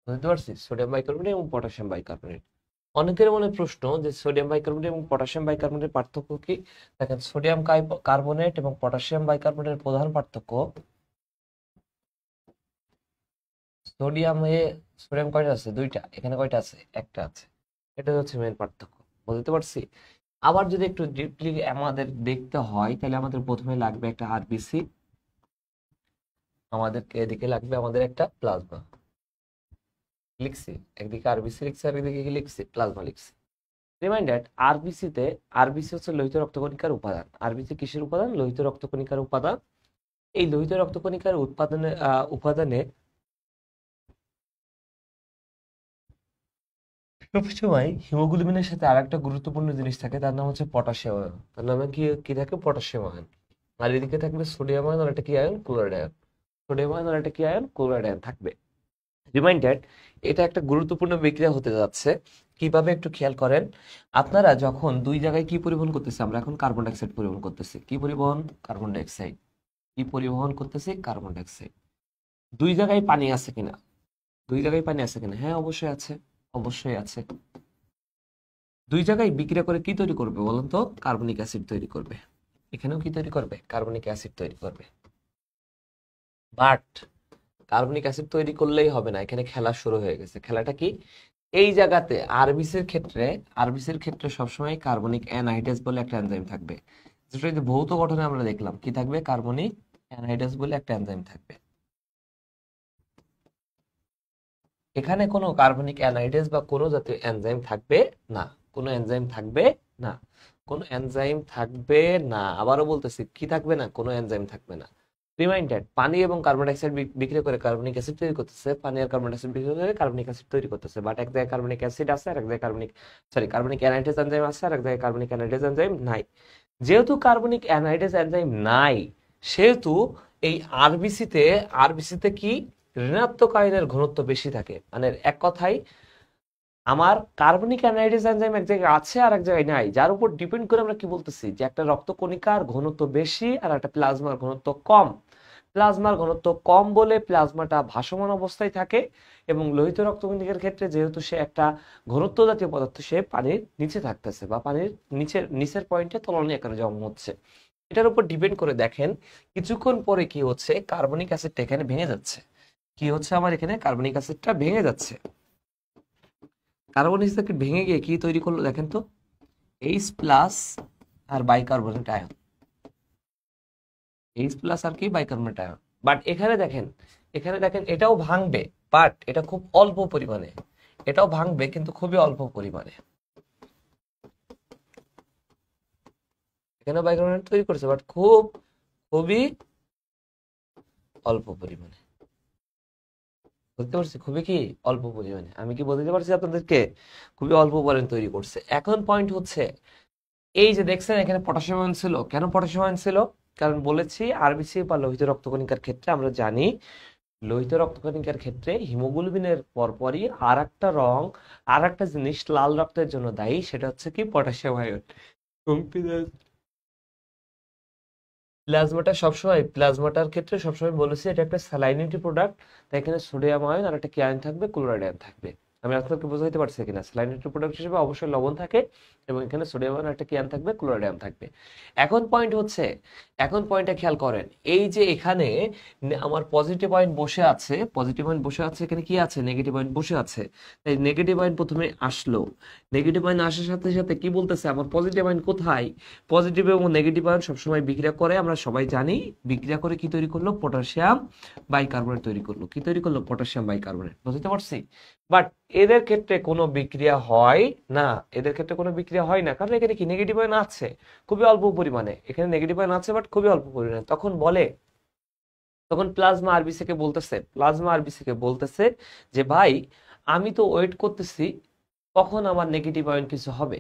বুঝতে পারছি? সোডিয়াম বাইকার্বনেট এবং পটাশিয়াম বাইকার্বনেট। অনেকের মনে প্রশ্ন যে সোডিয়াম বাইকার্বনেট এবং পটাশিয়াম বাইকার্বনেটের পার্থক্য কি? দেখেন, সোডিয়াম কার্বনেট এবং পটাশিয়াম বাইকার্বনেটের প্রধান পার্থক্য, সোডিয়ামে সোডিয়াম কয়টা আছে? দুইটা। এখানে কয়টা আছে? একটা আছে। এটা হচ্ছে মেন পার্থক্য। বুঝতে পারছি? আবার যদি একটু ডিপলি আমাদের দেখতে হয়, তাহলে আমাদের প্রথমে লাগবে একটা আরবিসি, আমাদেরকে এদিকে লাগবে আমাদের একটা প্লাজমা। লিখছি, একদিকে আরবিসি লিখছি আর একদিকে কি লিখছি? প্লাজমা লিখছি। রিমাইন্ডার, আরবিসিতে, আরবিসি হচ্ছে লোহিত রক্তকণিকার উপাদান। আরবিসি কিসের উপাদান? লোহিত রক্তকণিকার উপাদান। এই লোহিত রক্তকণিকার উপাদানে সবসময় হিমোগ্লোবিনের সাথে আরেকটা গুরুত্বপূর্ণ জিনিস থাকে, তার নাম হচ্ছে পটাশিয়াম আয়ন। তার নামে কি কি থাকে? Potassium ion. আর এদিকে থাকবে সোডিয়াম আয়ন আর একটা কি ion? Chloride ion. Sodium ion আর একটা কি আয়ন? ক্লোরাইড আয়ন থাকবে। রিমাইন্ডার, এটা একটা গুরুত্বপূর্ণ বিক্রিয়া হতে যাচ্ছে। কিভাবে একটু খেয়াল করেন। আপনারা যখন দুই জায়গায় কি পরিবহন করতেছি, আমরা এখন কার্বন ডাইঅক্সাইড পরিবহন করতেছি। কি পরিবহন? Carbon dioxide. কি পরিবহন করতেছি? Carbon dioxide. দুই জায়গায় পানি আছে কিনা? দুই জায়গায় পানি আছে কিনা? হ্যাঁ, অবশ্যই আছে। অবশ্যই আছে। দুই জায়গায় বিক্রিয়া করে কি তৈরি করবে বলুন তো? কার্বনিক অ্যাসিড তৈরি করবে। এখানেও কি তৈরি করবে? কার্বনিক অ্যাসিড তৈরি করবে। বাট কার্বনিক অ্যাসিড তৈরি করলেই হবে না, এখানে খেলা শুরু হয়ে গেছে। খেলাটা কি? এই জায়গাতে আরবিসির ক্ষেত্রে সবসময় কার্বনিক অ্যানহাইড্রেজ বলে একটা এনজাইম থাকবে, যেটা যদি ভৌত গঠনে আমরা দেখলাম কি থাকবে? কার্বনিক অ্যানহাইড্রেজ বলে একটা এনজাইম থাকবে। এখানে কোনো কার্বনিক অ্যানহাইড্রেজ বা কোনো জাতীয় এনজাইম থাকবে না। কোনো এনজাইম থাকবে না। কোনো এনজাইম থাকবে না। আবারও বলতেছি, কি থাকবে না? কোনো এনজাইম থাকবে না। রিমাইন্ডার, পানি এবং কার্বন ডাইঅক্সাইড বিক্রিয়া করে কার্বনিক অ্যাসিড তৈরি করতেছে, পানি আর কার্বন ডাইঅক্সাইড বিক্রিয়া করে কার্বনিক অ্যাসিড তৈরি করতেছে। বাট এক জায়গায় কার্বনিক অ্যাসিড আছে আর এক জায়গায় কার্বনিক অ্যানহাইড্রেজ এনজাইম আছে আর এক জায়গায় কার্বনিক অ্যানহাইড্রেজ এনজাইম নাই। যেহেতু কার্বনিক অ্যানহাইড্রেজ এনজাইম নাই, সেহেতু এই আরবিসিতে কি ঋণাত্মক আয়নের ঘনত্ব বেশি থাকে। মানে এক কথায়, আমার কার্বনিক অ্যানহাইড্রেজ এনজাইম এক জায়গায় আছে আর এক জায়গায় নাই, যার উপর ডিপেন্ড করে আমরা কি বলতেছি যে একটা রক্তকণিকার ঘনত্ব বেশি আর একটা প্লাজমার ঘনত্ব কম। প্লাজমার ঘনত্ব কম বলে প্লাজমাটা ভাসমান অবস্থায় থাকে, এবং লোহিত রক্তকণিকার ক্ষেত্রে যেহেতু সে একটা ঘনত্ব জাতীয় পদার্থ, সে পানির নিচে থাকতেছে বা পানির নিচের পয়েন্টে তলনীয় আকারে জমা হচ্ছে। এটার উপর ডিপেন্ড করে দেখেন কিছুক্ষণ পরে কি হচ্ছে, কার্বনিক অ্যাসিডটা এখানে ভেঙে যাচ্ছে। কি হচ্ছে? আমার এখানে কার্বনিক অ্যাসিডটা ভেঙে যাচ্ছে। কার্বনিক অ্যাসিড ভেঙে গিয়ে কি তৈরি করলো দেখেন তো? এইচ প্লাস আর বাইকার্বনেট আয়ন। এইচ প্লাস আর কি? Bicarbonate ion. বাট এখানে দেখেন এটাও ভাঙবে, বাট এটা খুব অল্প পরিমাণে। এটাও ভাঙবে কিন্তু খুবই অল্প পরিমাণে। এখানে বাইকার্বনেট তৈরি করছে, বাট খুবই অল্প পরিমাণে। বুঝতে পারছি খুবই কি অল্প পরিমাণে, আমি কি বলতে পারছি আপনাদেরকে, খুবই অল্প পরিমাণে তৈরি করছে। এখন পয়েন্ট হচ্ছে এই যে দেখছেন এখানে পটাশিয়াম আয়ন ছিল, কেন পটাশিয়াম আয়ন ছিল? কারণ বলেছি আরবিসি বা লোহিত রক্তকণিকার ক্ষেত্রে আমরা জানি লোহিত রক্তকণিকার ক্ষেত্রে হিমোগ্লোবিনের পরপরই আর একটা রং, আর একটা জিনিস লাল রক্তের জন্য দায়ী, সেটা হচ্ছে কি পটাশিয়াম আয়ন। এবং প্লাজমাটার ক্ষেত্রে সবসময় বলেছি এটা একটা স্যালাইনিটি প্রোডাক্ট, তাই এখানে সোডিয়াম আয়ন আর একটা কি আয়ন থাকবে, ক্লোরাইড আয়ন থাকবে। আমি আপনাদেরকে বোঝাতে পারছি কিনা? স্যালাইনিটি প্রোডাক্ট হিসেবে অবশ্যই লবণ থাকে এবং এখানে সোডিয়াম আয়ন আর একটা কি আয়ন থাকবে, ক্লোরাইড আয়ন থাকবে। এখন পয়েন্ট হচ্ছে, এখন পয়েন্টটা খেয়াল করেন, এই যে এখানে আমার পজিটিভ আয়ন বসে আছে, পজিটিভ আয়ন বসে আছে, এখানে কি আছে, নেগেটিভ আয়ন বসে আছে। তাই নেগেটিভ আয়ন প্রথমে আসলো, নেগেটিভ আয়ন আসার সাথে সাথে কি বলতেছে, আমার পজিটিভ আয়ন কোথায়? পজিটিভ এবং নেগেটিভ আয়ন সবসময় বিক্রিয়া করে, আমরা সবাই জানি। বিক্রিয়া করে কি তৈরি করলো? পটাশিয়াম বাইকার্বনেট তৈরি করলো। কি তৈরি করলো? Potassium bicarbonate. বুঝতে পারছি? বাট এদের ক্ষেত্রে কোনো বিক্রিয়া হয় না, এদের ক্ষেত্রে কোনো বিক্রিয়া হয় না, কারণ এখানে কি নেগেটিভ আয়ন আছে খুবই অল্প পরিমাণে, এখানে নেগেটিভ আয়ন আছে বাট খুবই অল্প পরিমাণে। তখন বলে, তখন প্লাজমা আরবিসি কে বলতেছে, প্লাজমা আরবিসি কে বলতেছে যে ভাই আমি তো ওয়েট করতেছি কখন আমার নেগেটিভ আয়ন কিছু হবে,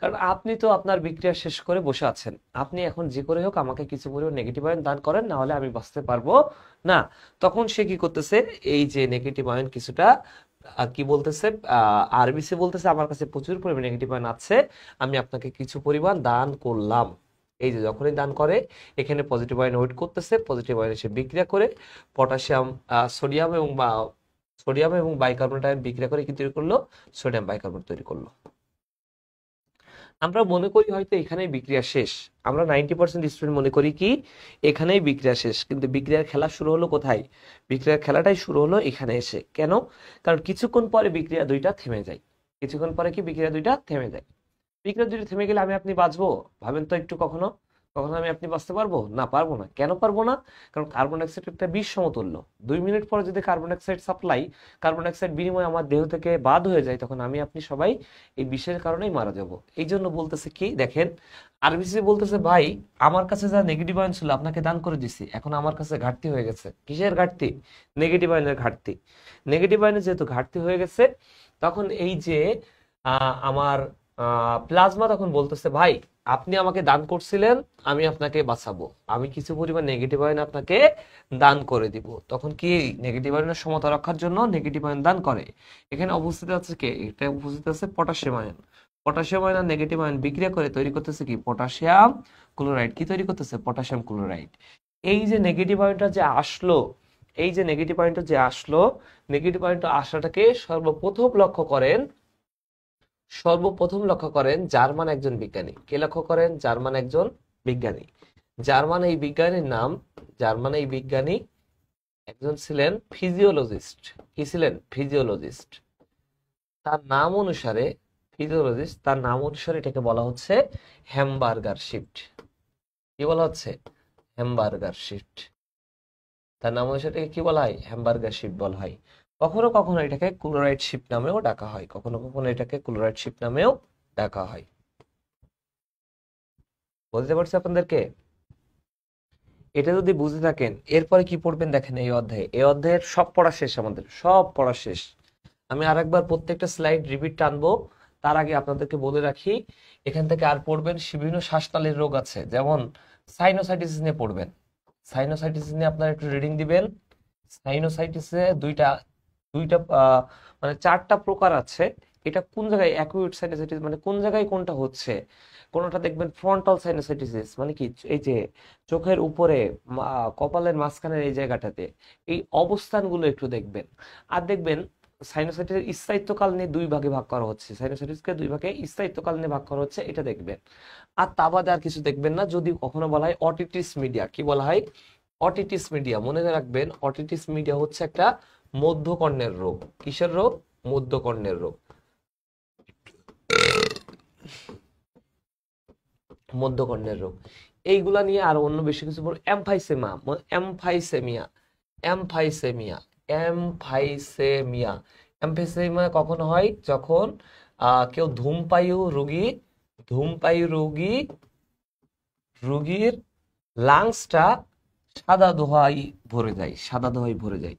কারণ আপনি তো আপনার বিক্রিয়া শেষ করে বসে আছেন, আপনি এখন যে করে হোক আমাকে কিছু পরিমাণ নেগেটিভ আয়ন দান করেন, না হলে আমি বাঁচতে পারবো না। তখন সে কি করতেছে, এই যে নেগেটিভ আয়ন কিছুটা কি বলতেছে, আরবিসি বলতেছে আমার কাছে প্রচুর পরিমাণ নেগেটিভ আয়ন আছে, আমি আপনাকে কিছু পরিমাণ দান করলাম। এই যে যখনই দান করে এখানে পজিটিভ আয়ন ওয়েট করতেছে, পজিটিভ আয়ন এসে বিক্রিয়া করে পটাশিয়াম, সোডিয়াম এবং সোডিয়াম এবং বাইকার্বনেট আয়ন বিক্রিয়া করে কি তৈরি করলো? সোডিয়াম বাইকার্বনেট তৈরি করলো। আমরা মনে করি হয়তো এখানেই বিক্রিয়া শেষ, আমরা 90% স্টুডেন্ট মনে করি কি এখানেই বিক্রিয়া শেষ, কিন্তু বিক্রিয়ার খেলা শুরু হলো কোথায়? বিক্রিয়ার খেলাটাই শুরু হলো এখানে এসে। কেন? কারণ কিছুক্ষণ পরে বিক্রিয়া দুইটা থেমে যায়, কিছুক্ষণ পরে কি বিক্রিয়া দুইটা থেমে যায়। বিক্রিয়া দুইটা থেমে গেলে আমি আপনি বাঁচবো? ভাবেন তো একটু, কখনো কখনো আমি আপনি বাঁচতে পারবো না? পারবো না। কেন পারবো না? কারণ কার্বন ডাইঅক্সাইড একটা বিষ সমতুল্য। 2 মিনিট পরে যদি carbon dioxide supply, carbon dioxide বিনিময়ে আমার দেহ থেকে বাদ হয়ে যায়, তখন আমি আপনি সবাই এই বিষের কারণেই মারা যাব। এই জন্য বলতেছে কি দেখেন, আরবিসি বলতেছে ভাই আমার কাছে যা নেগেটিভ আয়ন ছিল আপনাকে দান করে দিছি, এখন আমার কাছে ঘাটতি হয়ে গেছে। কিসের ঘাটতি? নেগেটিভ আয়নের ঘাটতি। নেগেটিভ আয়নের যেহেতু ঘাটতি হয়ে গেছে, তখন এই যে আমার প্লাজমা তখন বলতেছে ভাই আপনি আমাকে দান করছিলেন, আমি আপনাকে বাঁচাবো, আমি কিছু পরিমাণ নেগেটিভ আয়ন আপনাকে দান করে দিব। তখন কি নেগেটিভ আয়নের সমতা রক্ষার জন্য নেগেটিভ আয়ন দান করে। এখানে উপস্থিত আছে কে? এটা উপস্থিত আছে পটাশিয়াম আয়ন। পটাশিয়াম আয়ন আর নেগেটিভ আয়ন বিক্রিয়া করে তৈরি করতেছে কি? Potassium chloride. কি তৈরি করতেছে? Potassium chloride. এই যে নেগেটিভ আয়নটা যে আসলো, এই যে নেগেটিভ আয়নটা যে আসলো, নেগেটিভ আয়নটা আসাটাকে সর্বপ্রথম লক্ষ্য করেন জার্মান একজন বিজ্ঞানী। কে লক্ষ্য করেন? জার্মান একজন বিজ্ঞানী। জার্মান এই বিজ্ঞানীর নাম, জার্মান এই বিজ্ঞানী একজন ছিলেন ফিজিওলজিস্ট। কি ছিলেন? ফিজিওলজিস্ট। তার নাম অনুসারে, ফিজিওলজিস্ট, তার নাম অনুসারে এটাকে বলা হচ্ছে হ্যামবার্গার শিফট। কি বলা হচ্ছে? Hamburger shift. তার নাম অনুসারে এটাকে কি বলা হয়? হ্যামবার্গার শিফট বলা হয়। কখনো কখনো এটাকে ক্লোরাইড শিফট নামেও ডাকা হয়, কখনো কখনো এটাকে ক্লোরাইড শিফট নামেও ডাকা হয়। বলতে পারছি আপনাদেরকে? এটা যদি বুঝে থাকেন এরপরে কি পড়বেন দেখেন, এই অধ্যায়ে, এই অধ্যায়ের সব পড়া শেষ, আমাদের সব পড়া শেষ। আমি আরেকবার প্রত্যেকটা স্লাইড রিপিট টানবো, তার আগে আপনাদেরকে বলে রাখি এখান থেকে আর পড়বেন বিভিন্ন শ্বাসনালীর রোগ আছে, যেমন সাইনোসাইটিস নিয়ে পড়বেন। সাইনোসাইটিস নিয়ে আপনারা একটু রিডিং দিবেন। সাইনোসাইটিসে দুইটা দুইটা মানে 4টা প্রকার আছে। এটা কোন জায়গায় অ্যাকুইট সাইনোসাইটিস মানে কোন জায়গায় কোনটা হচ্ছে, কোনটা দেখবেন ফ্রন্টাল সাইনোসাইটিস মানে কি এই যে চোখের উপরে কপালের মাঝখানের এই জায়গাটাতে, এই অবস্থানগুলো একটু দেখবেন। আর দেখবেন সাইনোসাইটিসের স্থায়িত্বকাল নিয়ে 2 ভাগে ভাগ করা হচ্ছে, সাইনোসাইটিসকে 2 ভাগে স্থায়িত্বকাল নিয়ে ভাগ করা হচ্ছে, এটা দেখবেন। আর তা বাদে আর কিছু দেখবেন না। যদি কখনো বলা হয় অটিটিস মিডিয়া, কি বলা হয়? অটিটিস মিডিয়া। মনে রাখবেন অটিটিস মিডিয়া হচ্ছে একটা মধ্যকর্ণের রোগ। কিসের রোগ? মধ্যকর্ণের রোগ। মধ্যকর্ণের রোগ। এইগুলা নিয়ে আর অন্য বেশি কিছু বলবো। এমফাইসেমা, এমফাইসেমিয়া, এমফাইসেমিয়া, এমফাইসেমিয়া। এমফাইসেমিয়া কখন হয়? যখন কেউ ধূমপায়ু রোগীর লাংসটা সাদা দোহাই ভরে যায়, সাদা দোহাই ভরে যায়।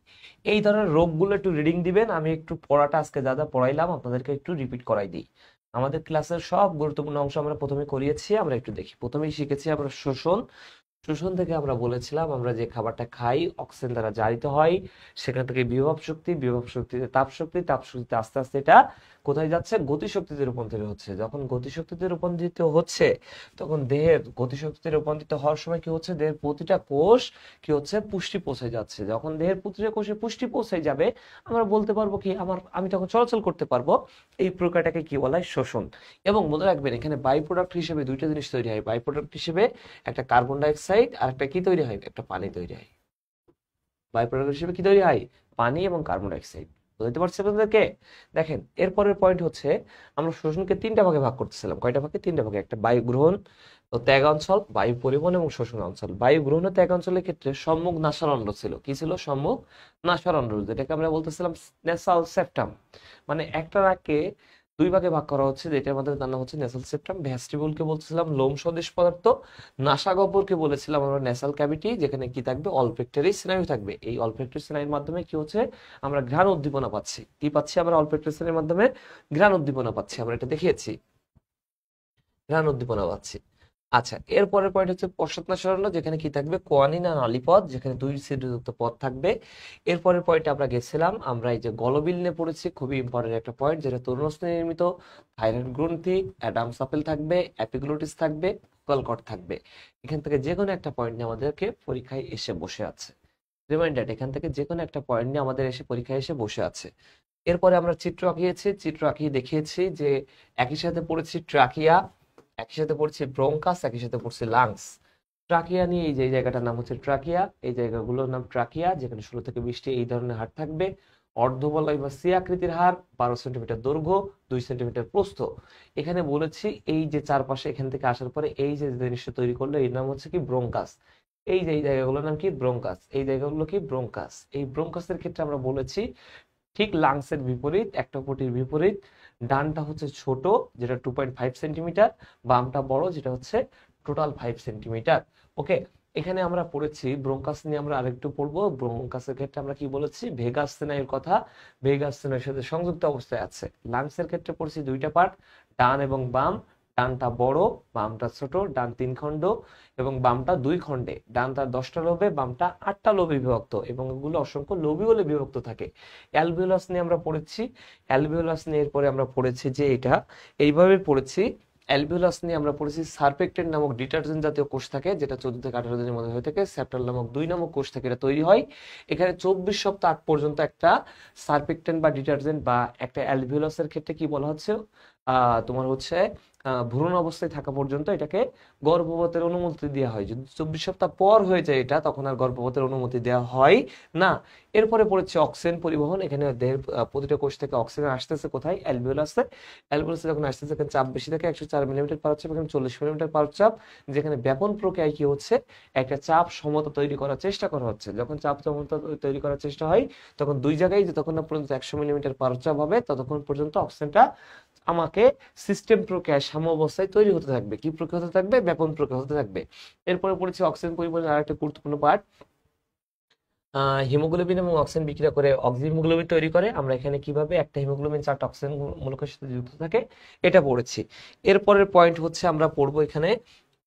এই ধরনের রোগগুলো একটু রিডিং দিবেন। আমি একটু পড়াটা আজকে যা যা পড়াইলাম আপনাদেরকে একটু রিপিট করাই দিই। আমাদের ক্লাসের সব গুরুত্বপূর্ণ অংশ আমরা প্রথমে করিয়েছি, আমরা একটু দেখি। প্রথমেই শিখেছি আমরা শোষণ। শোষণ থেকে আমরা বলেছিলাম আমরা যে খাবারটা খাই অক্সিজেন দ্বারা জারিত হয়, সেখান থেকে বিভব শক্তি, বিভব শক্তিতে তাপ শক্তি, তাপ শক্তিতে আস্তে আস্তে এটা কোথায় যাচ্ছে, গতিশক্তিতে রূপান্তরিত হচ্ছে। যখন গতিশক্তিতে রূপান্তরিত হচ্ছে তখন দেহের গতিশক্তিতে রূপান্তরিত হওয়ার সময় কি হচ্ছে, দেহের প্রতিটা কোষ কি হচ্ছে, পুষ্টি পৌঁছে যাচ্ছে। যখন দেহের প্রতিটা কোষে পুষ্টি পৌঁছে যাবে আমরা বলতে পারবো কি, আমি তখন চলাচল করতে পারবো। এই প্রক্রিয়াটাকে কি বলা হয়, শোষণ। এবং মনে রাখবেন এখানে বাই প্রোডাক্ট হিসেবে দুইটা জিনিস তৈরি হয়। বাই প্রোডাক্ট হিসেবে একটা কার্বন ডাইঅক্সাইড আর একটা কি তৈরি হয়, একটা পানি তৈরি হয়। বাই প্রোডাক্ট হিসেবে কি তৈরি হয়, পানি এবং কার্বন ডাইঅক্সাইড। বুঝতে পারছি আপনাদেরকে? দেখেন এরপরের পয়েন্ট হচ্ছে আমরা শোষণকে তিনটা ভাগে ভাগ করতেছিলাম। কয়টা ভাগে? তিনটা ভাগে। একটা বায়ু গ্রহণ ও ত্যাগ অঞ্চল, বায়ু পরিবহন এবং শোষণ অঞ্চল। বায়ু গ্রহণ ও ত্যাগ অঞ্চলের ক্ষেত্রে সম্মুখ নাসারন্ধ্র ছিল। কি ছিল? সম্মুখ নাসারন্ধ্র, যেটাকে আমরা বলতেছিলাম নেসাল সেপ্টাম। মানে একটা নাককে দুই ভাগে ভাগ করা হচ্ছে, যেটার মধ্যে তার নাম হচ্ছে নেসাল সেপ্টাম। ভেস্টিবুলকে বলতেছিলাম লোম সদৃশ পদার্থ। নাসাগহ্বরকে বলেছিলাম আমরা নেসাল ক্যাভিটি, যেখানে কি থাকবে, অলফ্যাক্টরি স্নায়ু থাকবে। এই অলফ্যাক্টরি স্নায়ুর মাধ্যমে কি হচ্ছে, আমরা ঘ্রাণ উদ্দীপনা পাচ্ছি। কি পাচ্ছি আমরা? অলফ্যাক্টরি স্নায়ুর মাধ্যমে ঘ্রাণ উদ্দীপনা পাচ্ছি। আমরা এটা দেখিয়েছি, ঘ্রাণ উদ্দীপনা পাচ্ছি। আচ্ছা, এরপরের পয়েন্ট হচ্ছে পশ্চাৎনাসারণ্য, যেখানে কি থাকবে, কোয়ানিন আর নালীপথ, যেখানে দুই ছিদ্রযুক্ত পথ থাকবে। এরপরের পয়েন্টে আমরা গেছিলাম, আমরা এই যে গলবিল নিয়ে পড়েছি, খুবই ইম্পর্টেন্ট একটা পয়েন্ট, যেটা তরুণস্থ নির্মিত। থাইরয়েড গ্রন্থি, অ্যাডামস আপেল থাকবে, অ্যাপিগ্লোটিস থাকবে, কলকট থাকবে। এখান থেকে যে কোনো একটা পয়েন্ট নিয়ে আমাদেরকে পরীক্ষায় এসে বসে আছে। রিমাইন্ডার, এখান থেকে যে কোনো একটা পয়েন্ট নিয়ে আমাদের এসে পরীক্ষায় এসে বসে আছে। এরপরে আমরা চিত্র আঁকিয়েছি, চিত্র আঁকিয়ে দেখিয়েছি যে একই সাথে পড়েছি ট্রাকিয়া, একই সাথে পড়ছি ব্রোঙ্কাস, একই সাথে পড়ছি লাংস। ট্রাকিয়া নিয়ে এই যে এই জায়গাটার নাম হচ্ছে ট্রাকিয়া, এই জায়গাগুলোর নাম ট্রাকিয়া, যেখানে 16 থেকে 20টি এই ধরনের হাড় থাকবে। অর্ধবলয় বা সি আকৃতির হাড়, 12 সেন্টিমিটার দৈর্ঘ্য, 2 সেন্টিমিটার প্রস্থ। এখানে বলেছি এই যে চারপাশে এখান থেকে আসার পরে এই যে জিনিসটা তৈরি করলো এর নাম হচ্ছে কি, ব্রোঙ্কাস। এই যে এই জায়গাগুলোর নাম কি, ব্রোঙ্কাস। এই জায়গাগুলো কি, ব্রোঙ্কাস। এই ব্রোঙ্কাসের ক্ষেত্রে আমরা বলেছি ঠিক লাংসের বিপরীত, একটাপটির বিপরীত। ডানটা হচ্ছে ছোট, যেটা 2.5 সেন্টিমিটার, বামটা বড়, যেটা হচ্ছে টোটাল 5 সেন্টিমিটার। ওকে, এখানে আমরা পড়েছি ব্রোঙ্কাস নিয়ে, আমরা আরেকটু পড়বো। ব্রোঙ্কাসের ক্ষেত্রে আমরা কি বলেছি, ভেগাস স্নায়ুর কথা, ভেগাস স্নায়ুর সাথে সংযুক্ত অবস্থায় আছে। লাংসের ক্ষেত্রে পড়ছি দুইটা পার্ট, ডান এবং বাম। ডানটা বড়, বামটা ছোট। ডান 3 খণ্ড এবং বামটা 2 খণ্ডে। ডানটা 10টা লোবে, বামটা 8টা লোবে বিভক্ত, এবং এগুলো অসংখ্য লোবিউলে বিভক্ত থাকে। অ্যালভিওলাস নিয়ে আমরা পড়েছি। অ্যালভিওলাস নিয়ে এরপরে আমরা পড়েছি যে এটা এইভাবে পড়েছি। অ্যালভিওলাস নিয়ে আমরা পড়েছি সারপেক্টেন্ট নামক ডিটারজেন্ট জাতীয় কোষ থাকে, যেটা 14 থেকে 18 দিনের মধ্যে হয়ে থাকে। সেপ্টাল নামক 2 নামক কোষ থেকে এটা তৈরি হয়। এখানে 24 সপ্তাহ আগ পর্যন্ত একটা সারপেক্টেন্ট বা ডিটারজেন্ট বা একটা অ্যালভিওলাসের ক্ষেত্রে কি বলা হচ্ছে, তোমার হচ্ছে ভ্রূণ অবস্থায় থাকা পর্যন্ত এটাকে গর্ভপাতের অনুমতি দেওয়া হয়। যদি 24 সপ্তাহ পর হয়ে যায় এটা, তখন আর গর্ভপাতের অনুমতি দেওয়া হয় না। এরপরে পড়েছে অক্সিজেন পরিবহন। এখানে দেহের প্রতিটা কোষ থেকে অক্সিজেন আসতেছে কোথায়, অ্যালভিওলাসে। অ্যালভিওলাসে যখন আসতেছে এখানে চাপ বেশি থাকে, 104 মিলিমিটার পার চাপ, এখানে 40 মিলিমিটার পার চাপ। যেখানে ব্যাপন প্রক্রিয়ায় কি হচ্ছে, একটা চাপ সমতা তৈরি করার চেষ্টা করা হচ্ছে। যখন চাপ সমতা তৈরি করার চেষ্টা হয় তখন দুই জায়গায় যতক্ষণ না পর্যন্ত 100 মিলিমিটার পার চাপ হবে ততক্ষণ পর্যন্ত অক্সিজেনটা আমাকে সিস্টেম প্রক্রিয়ায় সাম্য অবস্থায় তৈরি হতে থাকবে। কি প্রক্রিয়া হতে থাকবে, ব্যাপন প্রক্রিয়া হতে থাকবে। এরপরে পড়েছি অক্সিজেন পরিবহনের আরেকটা গুরুত্বপূর্ণ পার্ট, হিমোগ্লোবিন এবং অক্সিজেন বিক্রিয়া করে অক্সিহিমোগ্লোবিন তৈরি করে। আমরা এখানে কিভাবে একটা হিমোগ্লোবিন 4টা অক্সিজেন মূলকের সাথে যুক্ত থাকে এটা পড়েছি। এরপরের পয়েন্ট হচ্ছে আমরা পড়বো এখানে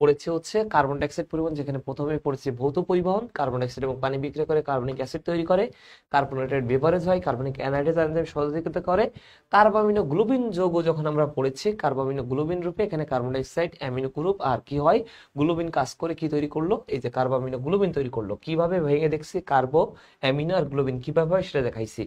পড়েছি হচ্ছে কার্বন ডাইঅক্সাইড পরিবহন, যেখানে প্রথমে পড়েছি ভৌত পরিবহন। কার্বন ডাইঅক্সাইড এবং পানি বিক্রিয়া করে কার্বনিক অ্যাসিড তৈরি করে, কার্বনেটেড বেভারেজ হয়, কার্বনিক অ্যানাইডেজ এনজাইম সহযোগিতা করে। কার্বামিনো গ্লোবিন যৌগ যখন আমরা পড়েছি, কার্বামিনো গ্লোবিন রূপে এখানে কার্বন ডাইঅক্সাইড অ্যামিনো গ্রুপ আর কি হয়, গ্লোবিন কাজ করে কি তৈরি করলো, এই যে কার্বামিনো গ্লোবিন তৈরি করলো। কিভাবে ভেঙে দেখছি, কার্বো অ্যামিনো আর গ্লোবিন কিভাবে হয় সেটা দেখাইছি।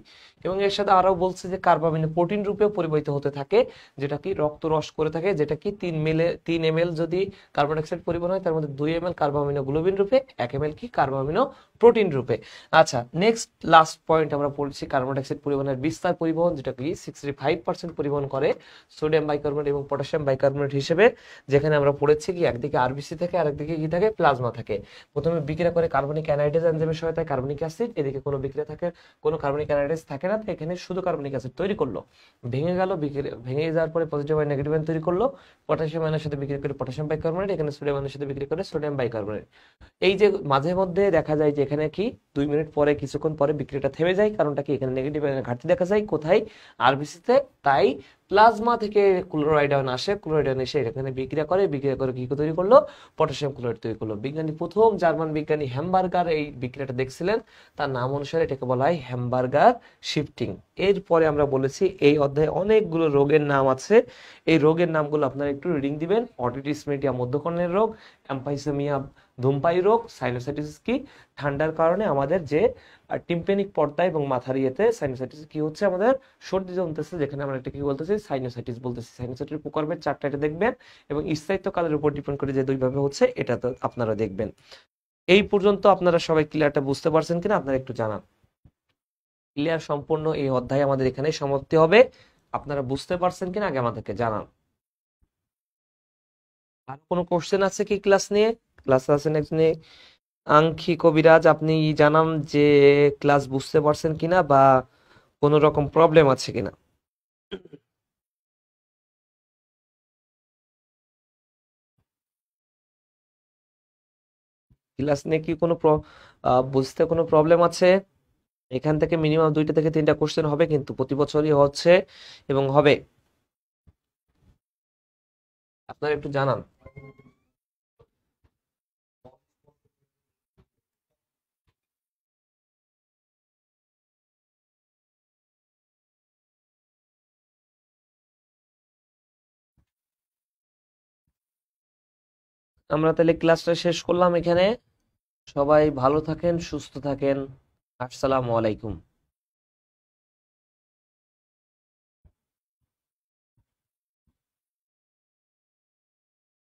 এবং এর সাথে আরো বলছে যে কার্বামিনো প্রোটিন রূপে পরিবাহিত হতে থাকে, যেটা কি রক্ত রস করে থাকে, যেটা কি 3 ml যদি কার্বন ডাইঅক্সাইড পরিবহন হয় তার মধ্যে 2 ml কার্বামিনো গ্লোবিন রূপে, 1 ml কি কার্বামিনো প্রোটিন রূপে। আচ্ছা, নেক্সট লাস্ট পয়েন্ট আমরা পড়ছি কার্বন ডাইঅক্সাইড পরিবহনের বিস্তার পরিবহন, যেটা কি 65% পরিবহন করে সোডিয়াম বাইকার্বনেট এবং পটাশিয়াম বাইকার্বনেট হিসেবে। যেখানে আমরা পড়েছি কি একদিকে আরবিসি থাকে আর একদিকে কি থাকে, প্লাজমা থাকে। প্রথমে বিক্রিয়া করে কার্বনিক অ্যানাইডেজ এনজাইমের সহায়তায় কার্বনিক অ্যাসিড, এদিকে কোনো বিক্রিয়া থাকে, কোনো কার্বনিক অ্যানাইডেজ থাকে না, তো এখানে শুধু কার্বনিক অ্যাসিড তৈরি করলো। ভেঙে গেল, ভেঙে যাওয়ার পরে পজিটিভ আর নেগেটিভ আয়ন তৈরি করলো। পটাশিয়াম আয়নের সাথে বিক্রিয়া করে পটাশিয়াম বাইকার্বনেট, এখানে সোডিয়াম আয়নের সাথে বিক্রিয়া করে সোডিয়াম বাইকার্বনেট। এই যে মাঝে মধ্যে দেখা যায় যে এখানে কি 2 মিনিট পরে কিছুক্ষণ পরে বিক্রিয়াটা থেমে যায়, কারণটা কি এখানে নেগেটিভ আয়নের ঘাটতি দেখা যায় কোথায়, আরবিসিতে। তাই প্লাজমা থেকে ক্লোরাইড আয়ন আসে, ক্লোরাইড আয়ন এসে এখানে বিক্রিয়া করে, বিক্রিয়া করে কি তৈরি করলো, পটাশিয়াম ক্লোরাইড তৈরি করলো। বিজ্ঞানী প্রথম জার্মান বিজ্ঞানী হ্যামবার্গার এই বিক্রিয়াটা দেখছিলেন, তার নাম অনুসারে এটাকে বলা হয় হ্যামবার্গার শিফটিং। এরপরে আমরা বলেছি এই অধ্যায়ে অনেকগুলো রোগের নাম আছে, এই রোগের নামগুলো আপনারা একটু রিডিং দিবেন। অটিটিস মিডিয়া মধ্যকর্ণের রোগ, এমফাইসেমিয়া ধূমপায়ী রোগ, সাইনোসাইটিস কি ঠান্ডার কারণে আমাদের যে টিম্পেনিক পর্দা এবং মাথার ইয়েতে সাইনোসাইটিস কি হচ্ছে, আমাদের সর্দি জমতেছে, যেখানে আমরা একটা কি বলতেছি, সাইনোসাইটিস বলতেছি। সাইনোসাইটিস প্রকারভেদ চারটা এটা দেখবেন এবং স্থায়িত্ব কালের উপর ডিপেন্ড করে যে দুইভাবে হচ্ছে এটা তো আপনারা দেখবেন। এই পর্যন্ত আপনারা সবাই ক্লিয়ারটা বুঝতে পারছেন কিনা আপনারা একটু জানান। ক্লিয়ার সম্পূর্ণ এই অধ্যায় আমাদের এখানে সমাপ্তি হবে, আপনারা বুঝতে পারছেন কিনা আগে আমাদেরকে জানান। আর কোনো কোশ্চেন আছে কি ক্লাস নিয়ে? ক্লাস আছেন একজন আংখি কবিরাজ, আপনি জানান যে ক্লাস বুঝতে পারছেন কিনা বা কোনো রকম প্রবলেম আছে কিনা। ক্লাস নিয়ে কি কোনো বুঝতে কোনো প্রবলেম আছে? এখান থেকে মিনিমাম 2টা থেকে 3টা কোশ্চেন হবে, কিন্তু প্রতি বছরই হচ্ছে এবং হবে, আপনারা একটু জানান। আমরা তাহলে ক্লাসটা শেষ করলাম এখানে। সবাই ভালো থাকেন, সুস্থ থাকেন। আসসালামু আলাইকুম।